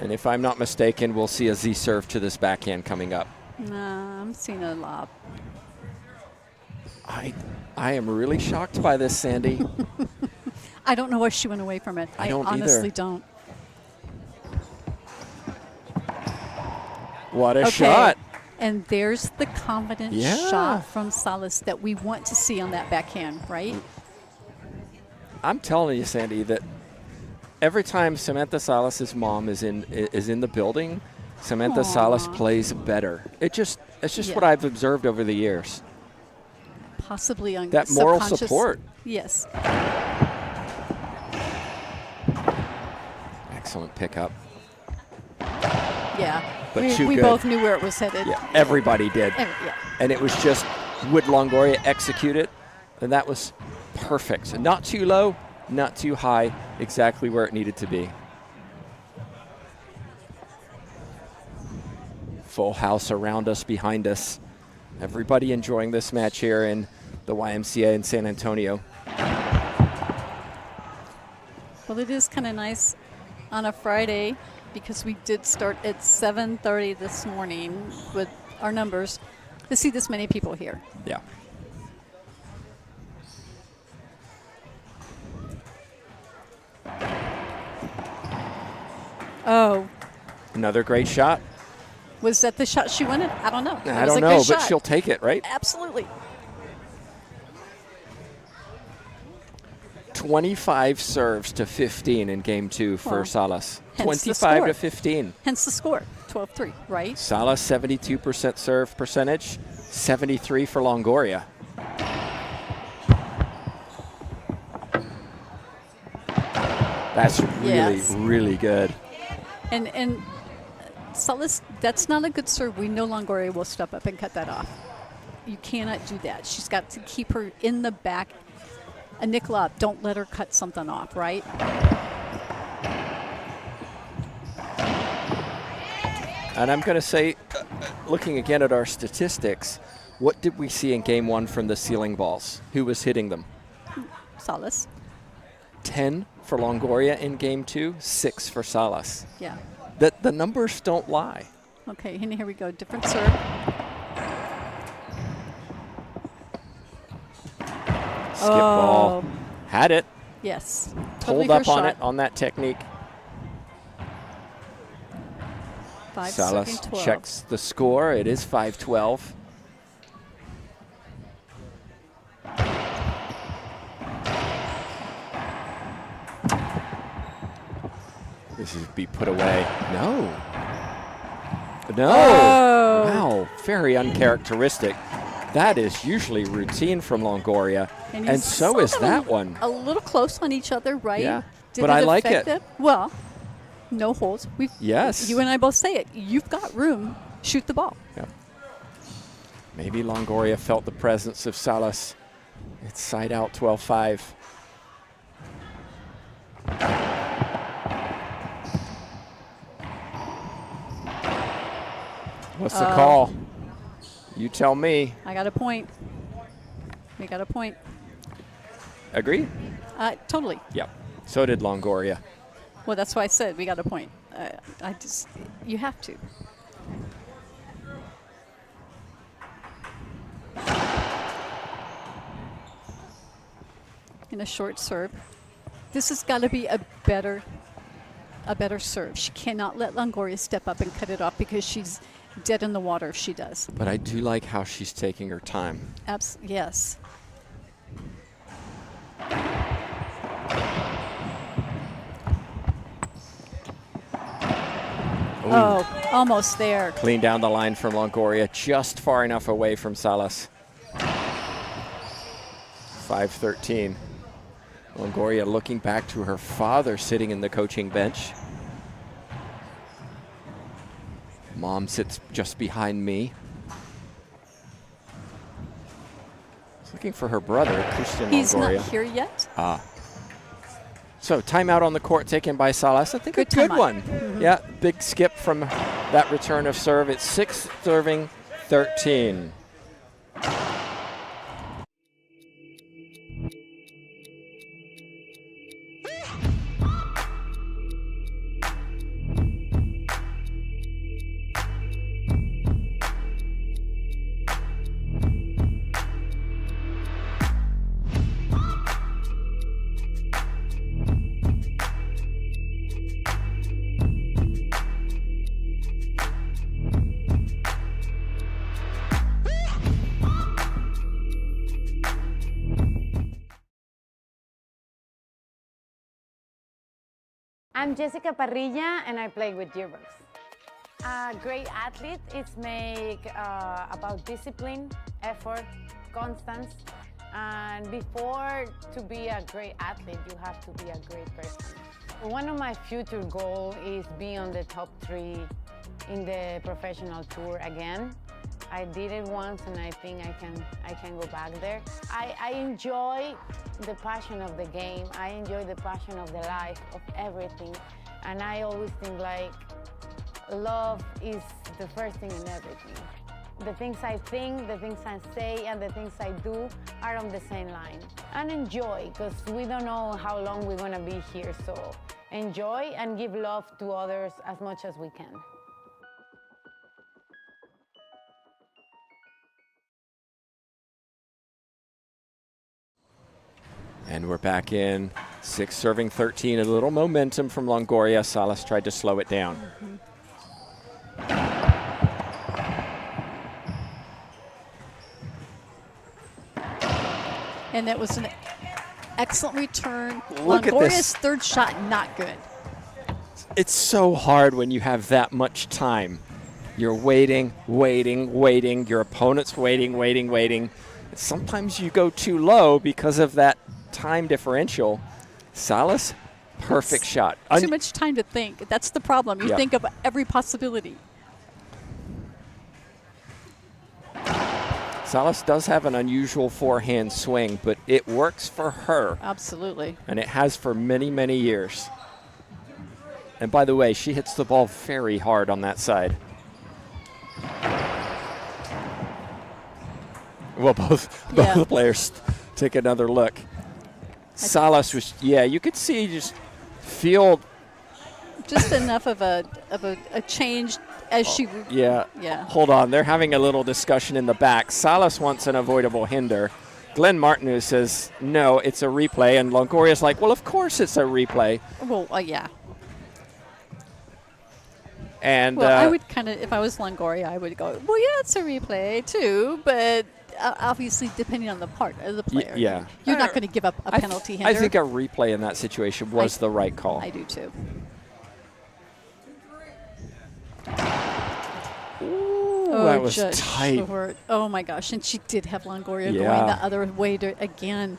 And if I'm not mistaken, we'll see a Z serve to this backhand coming up. Nah, I'm seeing a lob. I am really shocked by this, Sandy. I don't know why she went away from it. I don't honestly either. don't. What a Okay. shot. And there's the confident Yeah. shot from Salas that we want to see on that backhand, right? I'm telling you, Sandy, that every time Samantha Salas' mom is in the building, Samantha Salas plays better. It's just Yeah. what I've observed over the years. Possibly on That moral subconscious- support. Yes. Excellent pickup. Yeah. But we too we good. both knew where it was headed. Yeah, everybody did. Yeah. And it was just, would Longoria execute it? And that was perfect. Not too low, not too high, exactly where it needed to be. Full house around us, behind us. Everybody enjoying this match here in the YMCA in San Antonio. Well, it is kind of nice on a Friday because we did start at 7:30 this morning with our numbers to see this many people here. Yeah. Oh, Another great shot. was that the shot she wanted? I don't know. That I was don't a know, good but shot. she'll take it, right? Absolutely. 25 serves to 15 in game 2 for Well, Salas. hence the 25 score. to 15. Hence the score, 12-3, right? Salas 72% serve percentage, 73 for Longoria. That's really, Yes. really good. And Solis, that's not a good serve. We know Longoria will step up and cut that off. You cannot do that. She's got to keep her in the back. A nick lob, don't let her cut something off, right? And I'm going to say, looking again at our statistics, what did we see in game 1 from the ceiling balls? Who was hitting them? Solis, 10 for Longoria in game 2, 6 for Salas. yeah. The numbers don't lie. Okay, and here we go, different serve. Skip ball. Had it. Yes. Hold Totally her up on shot. it on that technique. 5, Salas 7, 12. checks the score. It is 5-12. This is be put away. No. No. Oh. Wow. Very uncharacteristic. That is usually routine from Longoria. you And so saw is them that one. A little close on each other, right? Yeah, Did but it I like affect it. them? Well, no holds. Yes. You and I both say it. You've got room. Shoot the ball. Yeah. Maybe Longoria felt the presence of Salas. It's side out 12-5. What's the call? You tell me. I got a point. We got a point. Agree? Totally. Yeah. So did Longoria. Well, that's why I said we got a point. You have to. In a short serve. This has got to be a better serve. She cannot let Longoria step up and cut it off because she's dead in the water if she does. But I do like how she's taking her time. Yes. Oh, almost there. Clean down the line from Longoria, just far enough away from Salas. 5-13. Longoria looking back to her father sitting in the coaching bench. Mom sits just behind me. She's looking for her brother, Christian He's Longoria. not here yet. So timeout on the court taken by Salas. I think Good a good timeout. one. Yeah, big skip from that return of serve. It's 6 serving 13. I'm Jessica Parrilla and I play with yearbooks. A great athlete is about discipline, effort, constance, and before to be a great athlete, you have to be a great person. One of my future goals is be on the top 3 in the professional tour again. I did it once and I think I can go back there. I enjoy the passion of the game. I enjoy the passion of the life, of everything. And I always think like love is the first thing in everything. The things I think, the things I say, and the things I do are on the same line. And enjoy, because we don't know how long we're gonna be here. So enjoy and give love to others as much as we can. And we're back in 6 serving 13. A little momentum from Longoria. Salas tried to slow it down. And that was an excellent return. Look at Longoria's this. third shot, not good. It's so hard when you have that much time. You're waiting, waiting, waiting. Your opponent's waiting, waiting, waiting. Sometimes you go too low because of that time differential. Salas, perfect shot. Too much time to think. That's the problem. You Yeah. think of every possibility. Salas does have an unusual forehand swing, but it works for her. Absolutely. And it has for many, many years. And by the way, she hits the ball very hard on that side. Well, both players take another look. Salas was, you could see, just feel. Just enough of a change as she. Yeah. Hold on, they're having a little discussion in the back. Salas wants an avoidable hinder. Glenn Martineau says, no, it's a replay. And Longoria's like, well, of course it's a replay. Well, yeah. And well, I would kind of, if I was Longoria, I would go, well, yeah, it's a replay too, but obviously depending on the part of the player. Yeah. You're not going to give up a penalty hinder. I think a replay in that situation was the right call. I do too. Ooh, that was just tight. short. Oh my gosh, and she did have Longoria going Yeah. the other way again.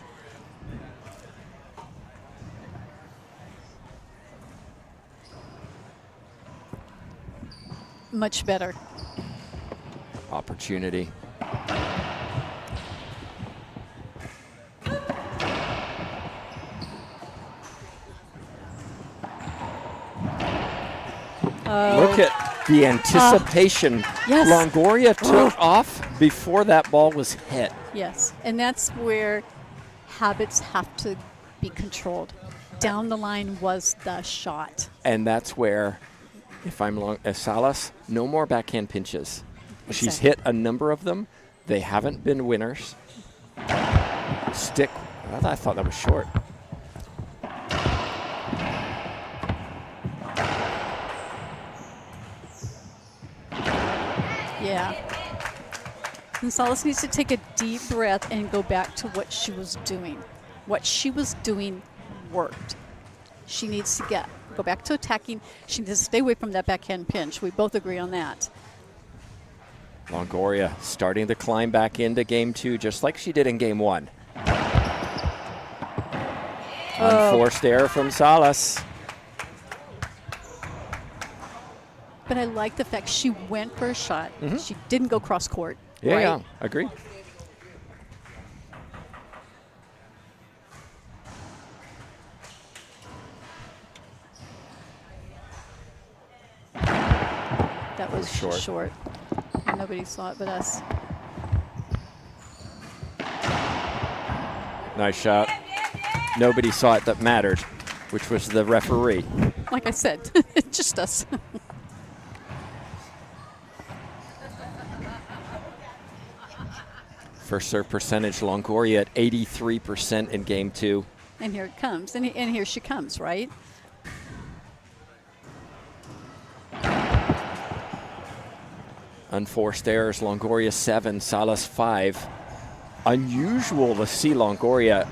Much better. Opportunity. Look at the anticipation. Yes. Longoria took off before that ball was hit. Yes, and that's where habits have to be controlled. Down the line was the shot. And that's where, if I'm Salas, no more backhand pinches. She's Exactly. hit a number of them. They haven't been winners. Stick. I thought that was short. Yeah. And Salas needs to take a deep breath and go back to what she was doing. What she was doing worked. She needs to get go back to attacking. She needs to stay away from that backhand pinch. We both agree on that. Longoria starting to climb back into game 2, just like she did in game 1. Unforced error from Salas. But I like the fact she went for a shot. She didn't go cross court. Yeah, right? yeah, agree. That was short. Nobody saw it but us. Nice shot. Nobody saw it that mattered, which was the referee. Like I said, just us. First serve percentage, Longoria at 83% in game 2. And here it comes. And here she comes, right? Unforced errors, Longoria 7, Salas 5. Unusual to see Longoria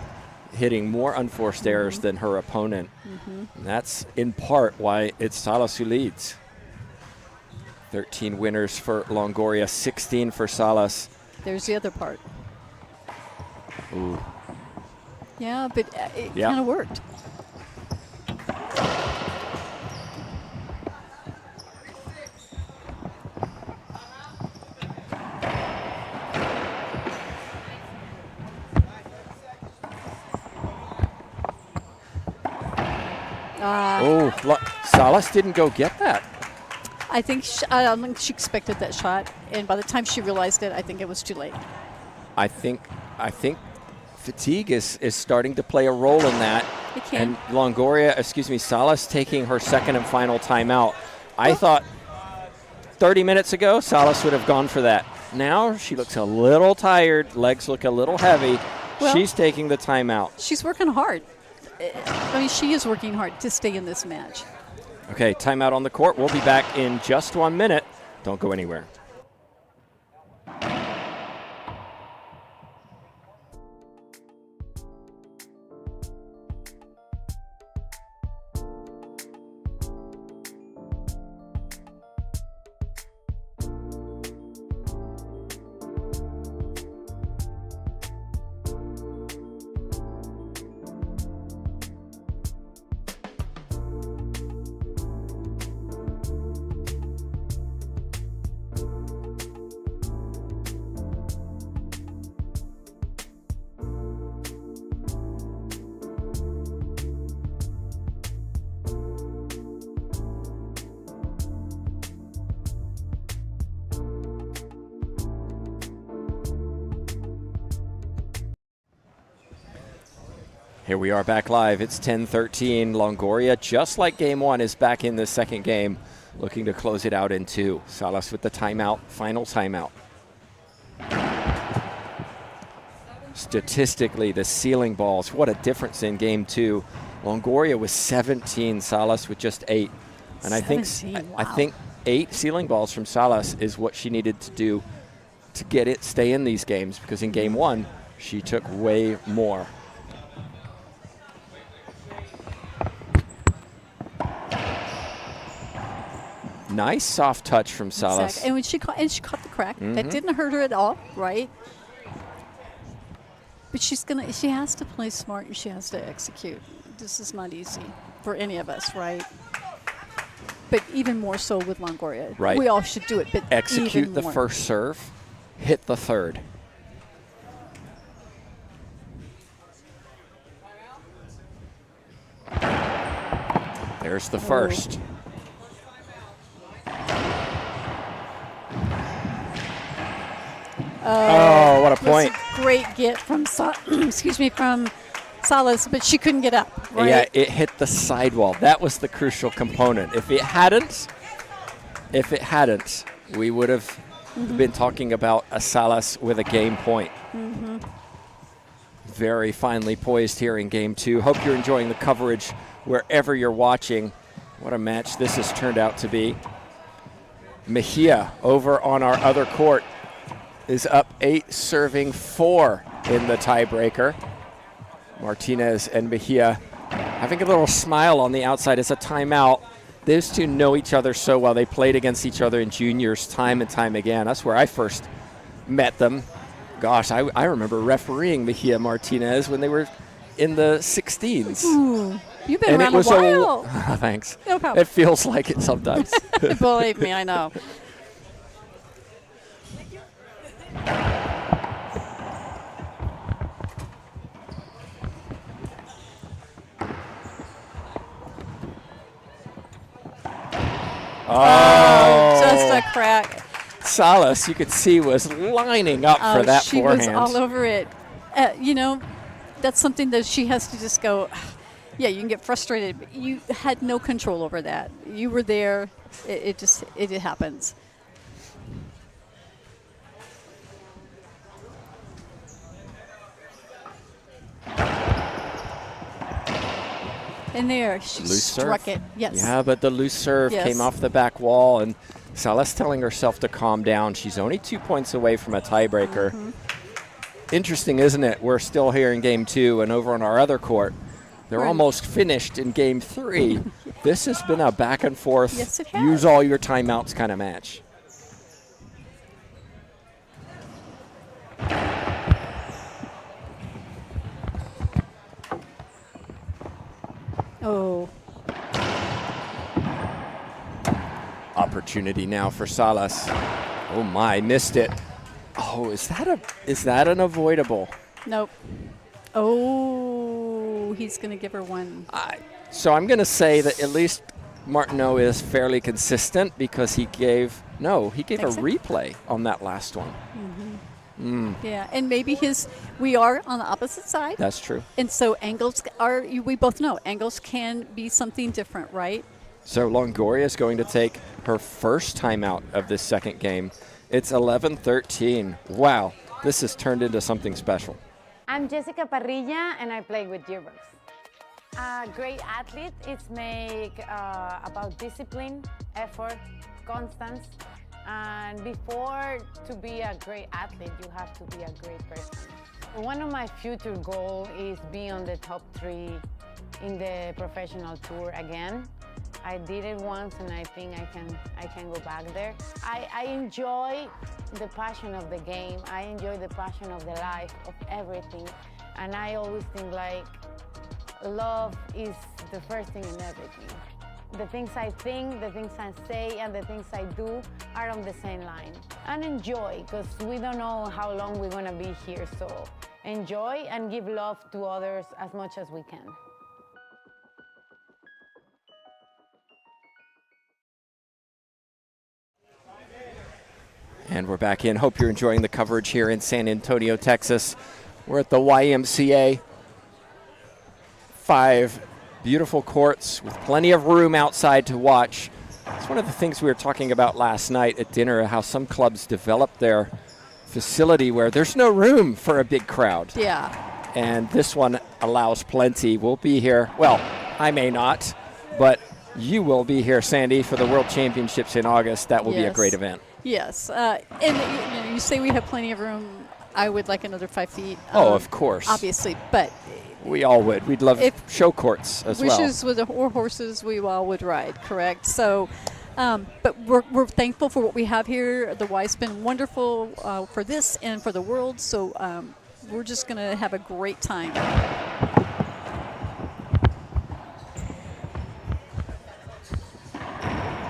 hitting more unforced errors than her opponent. And that's in part why it's Salas who leads. 13 winners for Longoria, 16 for Salas. There's the other part. Ooh. Yeah, but it kind of worked. Salas didn't go get that. I think she expected that shot, and by the time she realized it, I think it was too late. I think fatigue is starting to play a role in that. It can. And Salas taking her second and final timeout. I thought 30 minutes ago, Salas would have gone for that. Now she looks a little tired, legs look a little heavy. Well, she's taking the timeout. She's working hard. I mean, she is working hard to stay in this match. Okay, timeout on the court. We'll be back in just 1 minute. Don't go anywhere. Here we are back live. It's 10-13. Longoria, just like game 1, is back in the second game, looking to close it out in 2. Salas with the timeout, final timeout. Statistically, the ceiling balls, what a difference in game 2. Longoria with 17, Salas with just 8. And 17, I think 8 ceiling balls from Salas is what she needed to do to stay in these games, because in game 1, she took way more. Nice soft touch from Salas. Exactly. And when she caught the crack. That didn't hurt her at all, right? But she has to play smart and she has to execute. This is not easy for any of us, right? But even more so with Longoria. Right. We all should do it, but execute even the more. first serve, hit the third. There's the first. Oh, what a point. A great get from from Salas, but she couldn't get up, right? Yeah, it hit the sidewall. That was the crucial component. If it hadn't, we would have been talking about a Salas with a game point. Very finely poised here in game 2. Hope you're enjoying the coverage wherever you're watching. What a match this has turned out to be. Mejia over on our other court is up 8, serving 4 in the tiebreaker. Martinez and Mejia having a little smile on the outside. It's a timeout. Those two know each other so well. They played against each other in juniors time and time again. That's where I first met them. Gosh, I remember refereeing Mejia Martinez when they were in the 16s. Ooh, you've been And around it was a while. Thanks. No problem. It feels like it sometimes. Believe me, I know. Oh, just a crack. Salas, you could see, was lining up for that she forehand. was all over it. You know, that's something that she has to just go, yeah, you can get frustrated, but you had no control over that. You were there. It happens. And there, she Loose struck serve. it. Yes. Yeah, but the loose serve Yes. came off the back wall, and Salas telling herself to calm down. She's only 2 points away from a tiebreaker. Mm-hmm. Interesting, isn't it? We're still here in game 2, and over on our other court, they're Right. almost finished in game 3. This has been a back and forth, Yes, it has. use all your timeouts kind of match. Oh, Opportunity now for Salas. Oh my, missed it. Oh, is that an avoidable? nope. Oh, he's going to give her one. So I'm going to say that at least Martineau is fairly consistent because he gave a Think so? replay on that last one. Yeah, and maybe we are on the opposite side. That's true. And so angles we both know, angles can be something different, right? So Longoria is going to take her first timeout of this second game. It's 11-13. Wow, this has turned into something special. I'm Jessica Parrilla, and I play with yearbooks. A great athlete is about discipline, effort, constance, and before to be a great athlete, you have to be a great person. One of my future goals is be on the top 3 in the professional tour again. I did it once, and I think I can go back there. I enjoy the passion of the game. I enjoy the passion of the life, of everything. And I always think like love is the first thing in everything. The things I think, the things I say, and the things I do are on the same line. And enjoy, because we don't know how long we're gonna be here. So enjoy and give love to others as much as we can. And we're back in. Hope you're enjoying the coverage here in San Antonio, Texas. We're at the YMCA. 5 beautiful courts with plenty of room outside to watch. It's one of the things we were talking about last night at dinner, how some clubs develop their facility where there's no room for a big crowd. Yeah. And this one allows plenty. We'll be here. Well, I may not, but you will be here, Sandy, for the World Championships in August. That will be a Yes. great event. Yes. And you say we have plenty of room. I would like another 5 feet. Of course. Obviously, but We all would. We'd love If show courts as well. wishes with or horses we all would ride, correct? So, but we're thankful for what we have here. The Y's been wonderful for this and for the world. So we're just going to have a great time.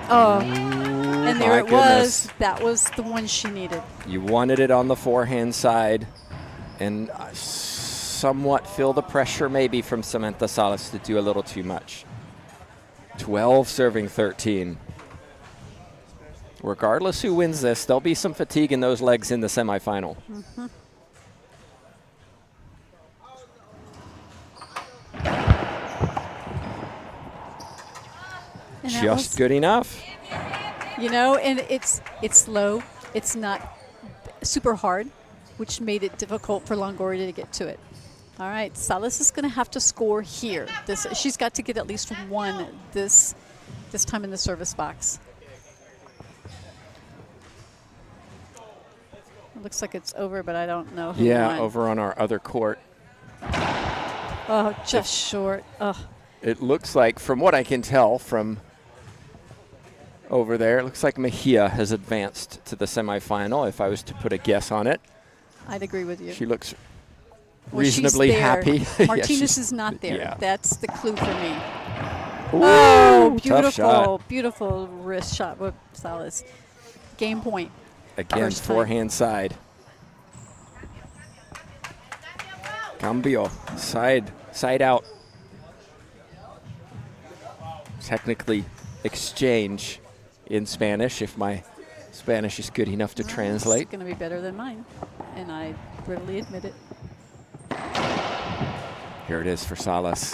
Oh, and there my it goodness. was. That was the one she needed. You wanted it on the forehand side, and somewhat feel the pressure maybe from Samantha Salas to do a little too much. 12 serving 13. Regardless who wins this, there'll be some fatigue in those legs in the semifinal. Mm-hmm. And that Just was- good enough. You know, and it's low. It's not super hard, which made it difficult for Longoria to get to it. All right, Salas is going to have to score here. She's got to get at least one this time in the service box. It looks like it's over, but I don't know who won. Over on our other court. Oh, just short. Oh, It looks like, from what I can tell from over there, it looks like Mejia has advanced to the semifinal, if I was to put a guess on it. I'd agree with you. She looks Well, she's reasonably there. happy. Yeah, Martinez is not there. yeah. That's the clue for me. Ooh, Oh, tough shot. beautiful wrist shot with Salas. Game point. Again, First time. forehand side. Cambio, side out. Technically exchange in Spanish, if my Spanish is good enough to translate. It's going to be better than mine, and I readily admit it. Here it is for Salas.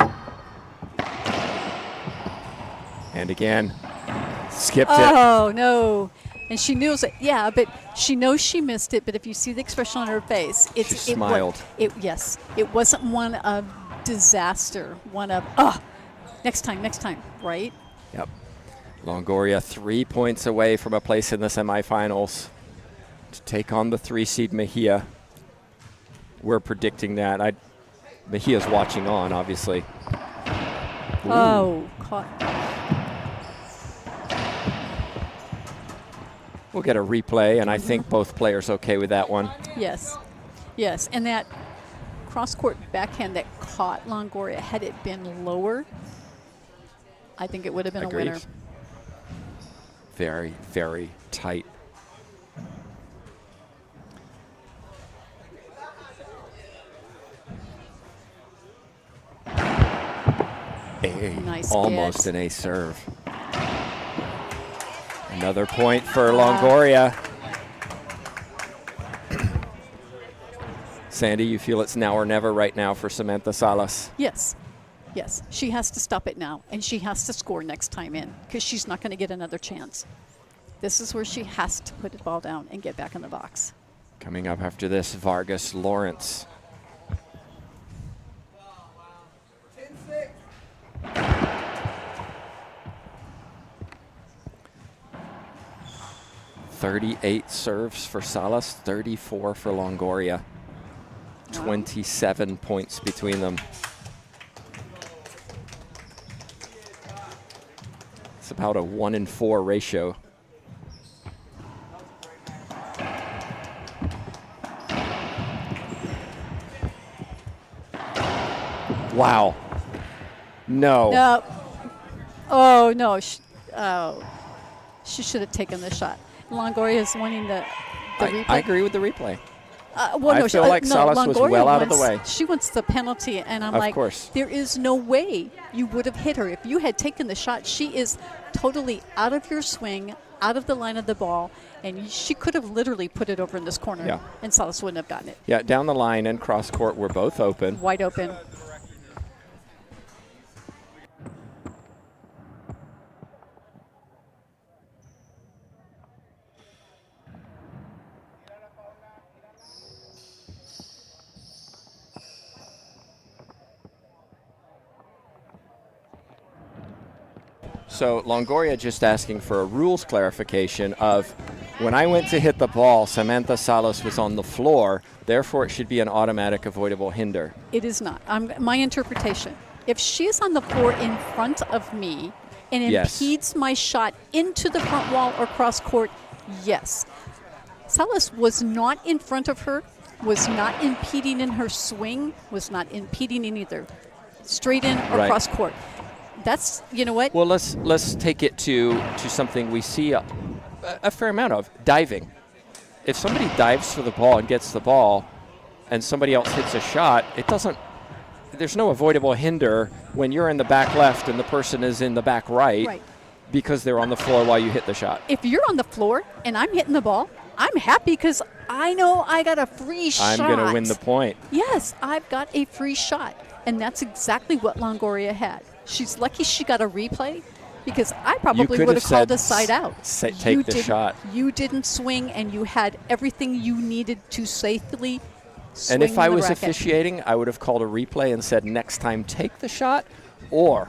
And again, skipped it. Oh, no. And she knows it. Yeah, but she knows she missed it. But if you see the expression on her face, She smiled. Yes. It wasn't one of disaster, one of, next time, right? Yep. Longoria 3 points away from a place in the semifinals to take on the 3-seed Mejia. We're predicting that. Mejia's watching on, obviously. Ooh. Oh, caught. We'll get a replay, and I think both players okay with that one. Yes. Yes. And that cross-court backhand that caught Longoria, had it been lower, I think it would have been Agreed. a winner. Very, very tight. Nice Almost get. an ace serve. Another point for Longoria. Sandy, you feel it's now or never right now for Samantha Salas? Yes. Yes. She has to stop it now, and she has to score next time in because she's not going to get another chance. This is where she has to put the ball down and get back in the box. Coming up after this, Vargas Lawrence. .38 serves for Salas, 34 for Longoria. 27 points between them. It's about a 1-in-4 ratio. Wow. No. No. Oh, no. She should have taken the shot. Longoria is winning the replay. I agree with the replay. Well, I feel like Salas was Longoria well out of the way. She wants the penalty, and I'm Of like, course. there is no way you would have hit her. If you had taken the shot, she is totally out of your swing, out of the line of the ball, and she could have literally put it over in this corner, Yeah. and Salas wouldn't have gotten it. Yeah, down the line and cross court were both open. Wide open. So Longoria just asking for a rules clarification of when I went to hit the ball, Samantha Salas was on the floor, therefore it should be an automatic avoidable hinder. It is not. My interpretation. If she's on the floor in front of me and Yes. impedes my shot into the front wall or cross court, yes. Salas was not in front of her, was not impeding in her swing, was not impeding in either straight in or Right. cross court. That's, you know what? Well, let's take it to something we see a fair amount of, diving. If somebody dives for the ball and gets the ball and somebody else hits a shot, there's no avoidable hinder when you're in the back left and the person is in the back right. Because they're on the floor while you hit the shot. If you're on the floor and I'm hitting the ball, I'm happy because I know I got a free shot. I'm going to win the point. Yes, I've got a free shot. And that's exactly what Longoria had. She's lucky she got a replay because I probably would have called a side out. Take the shot. You didn't swing, and you had everything you needed to safely swing And if I the was racket. officiating, I would have called a replay and said, next time take the shot, or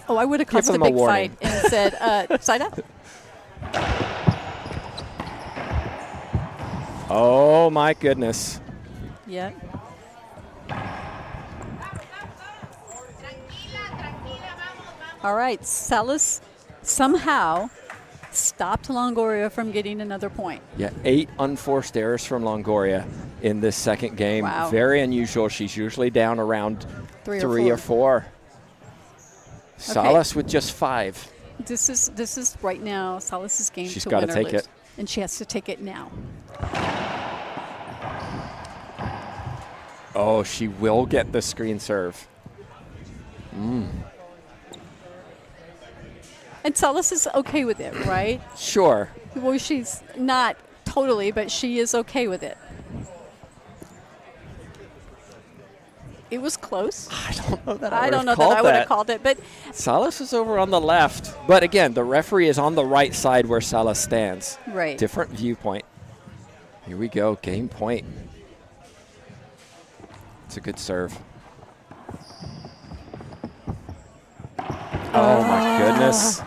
Oh, I would have caused a them a big warning. fight and said, side out. oh my goodness. Yeah. All right, Salas somehow stopped Longoria from getting another point. Yeah, 8 unforced errors from Longoria in this second game. Wow. Very unusual. She's usually down around 3 or 4. Salas with just 5. This is right now Salas's game. She's to gotta win or take lose. it. And she has to take it now. Oh, she will get the screen serve. And Salas is okay with it, right? Sure. Well, she's not totally, but she is okay with it. It was close. I don't know that I don't know that I would have called it, but Salas is over on the left. But again, the referee is on the right side where Salas stands. right. Different viewpoint. Here we go, game point. It's a good serve. Oh my goodness.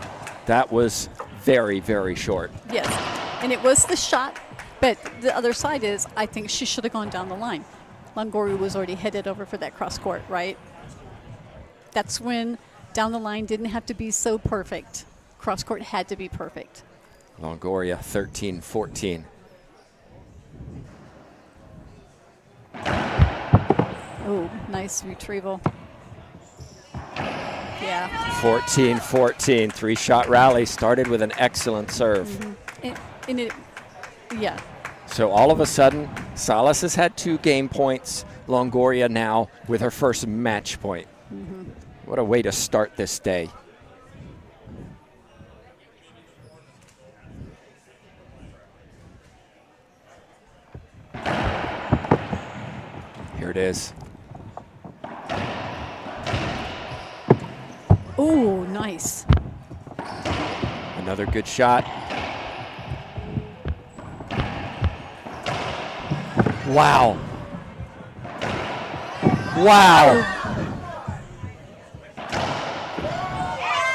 That was very, very short. Yes, and it was the shot, but the other side is I think she should have gone down the line. Longoria was already headed over for that cross court, right? That's when down the line didn't have to be so perfect. Cross court had to be perfect. Longoria 13-14. Oh, nice retrieval. Yeah. 14-14, 3-shot rally started with an excellent serve. And it, yeah. So all of a sudden, Salas has had 2 game points. Longoria now with her first match point. What a way to start this day. Here it is. Oh, nice. Another good shot. Wow. Wow.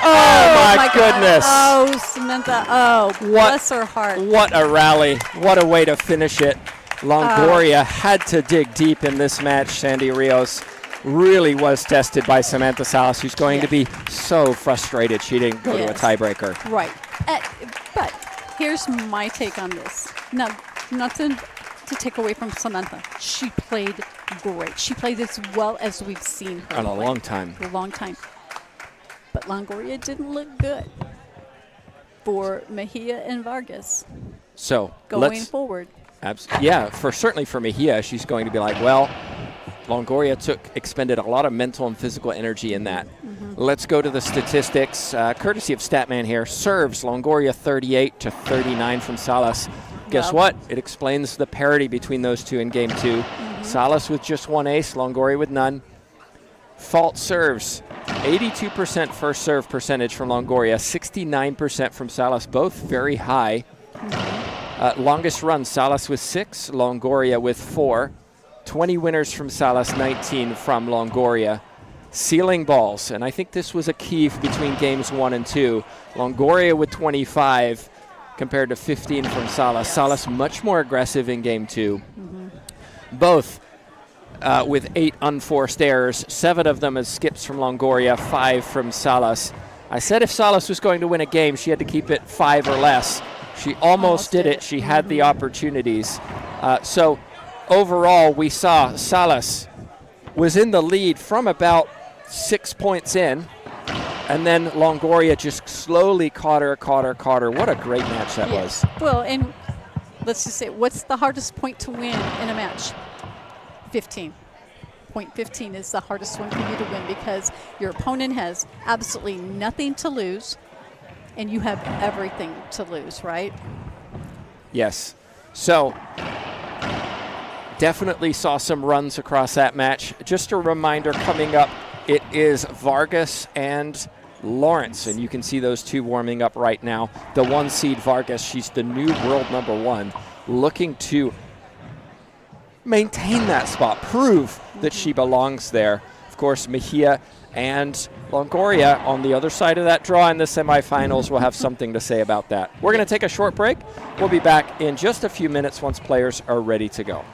Oh, my goodness. Oh, Samantha. Oh, bless her heart. What a rally. What a way to finish it. Longoria had to dig deep in this match. Sandy Rios really was tested by Samantha Salas, who's going to be so frustrated she didn't go to a tiebreaker. Right. But here's my take on this. Now, nothing to take away from Samantha. She played great. She played as well as we've seen her In a play. long time. A long time. But Longoria didn't look good for Mejia and Vargas So going forward. Yeah, certainly for Mejia, she's going to be like, well, Longoria expended a lot of mental and physical energy in that. Let's go to the statistics. Courtesy of Statman here. Serves, Longoria 38-39 from Salas. Guess what? It explains the parity between those two in game 2. Salas with just 1 ace, Longoria with none. Fault serves, 82% first serve percentage from Longoria, 69% from Salas, both very high. Longest run, Salas with 6, Longoria with 4. 20 winners from Salas, 19 from Longoria. Sealing balls, and I think this was a key between games 1 and 2. Longoria with 25 compared to 15 from Salas. Salas much more aggressive in game 2. Both with 8 unforced errors, 7 of them as skips from Longoria, 5 from Salas. I said if Salas was going to win a game, she had to keep it 5 or less. She almost did it. She had the opportunities. So overall, we saw Salas was in the lead from about 6 points in, and then Longoria just slowly caught her. What a great match that was. Well, and let's just say, what's the hardest point to win in a match? 15. Point 15 is the hardest one for you to win because your opponent has absolutely nothing to lose, and you have everything to lose, right? Yes. So definitely saw some runs across that match. Just a reminder, coming up, it is Vargas and Lawrence, and you can see those two warming up right now. The 1 seed Vargas, she's the new world #1, looking to maintain that spot, prove that she belongs there. Of course, Mejia and Longoria on the other side of that draw in the semifinals will have something to say about that. We're going to take a short break. We'll be back in just a few minutes once players are ready to go.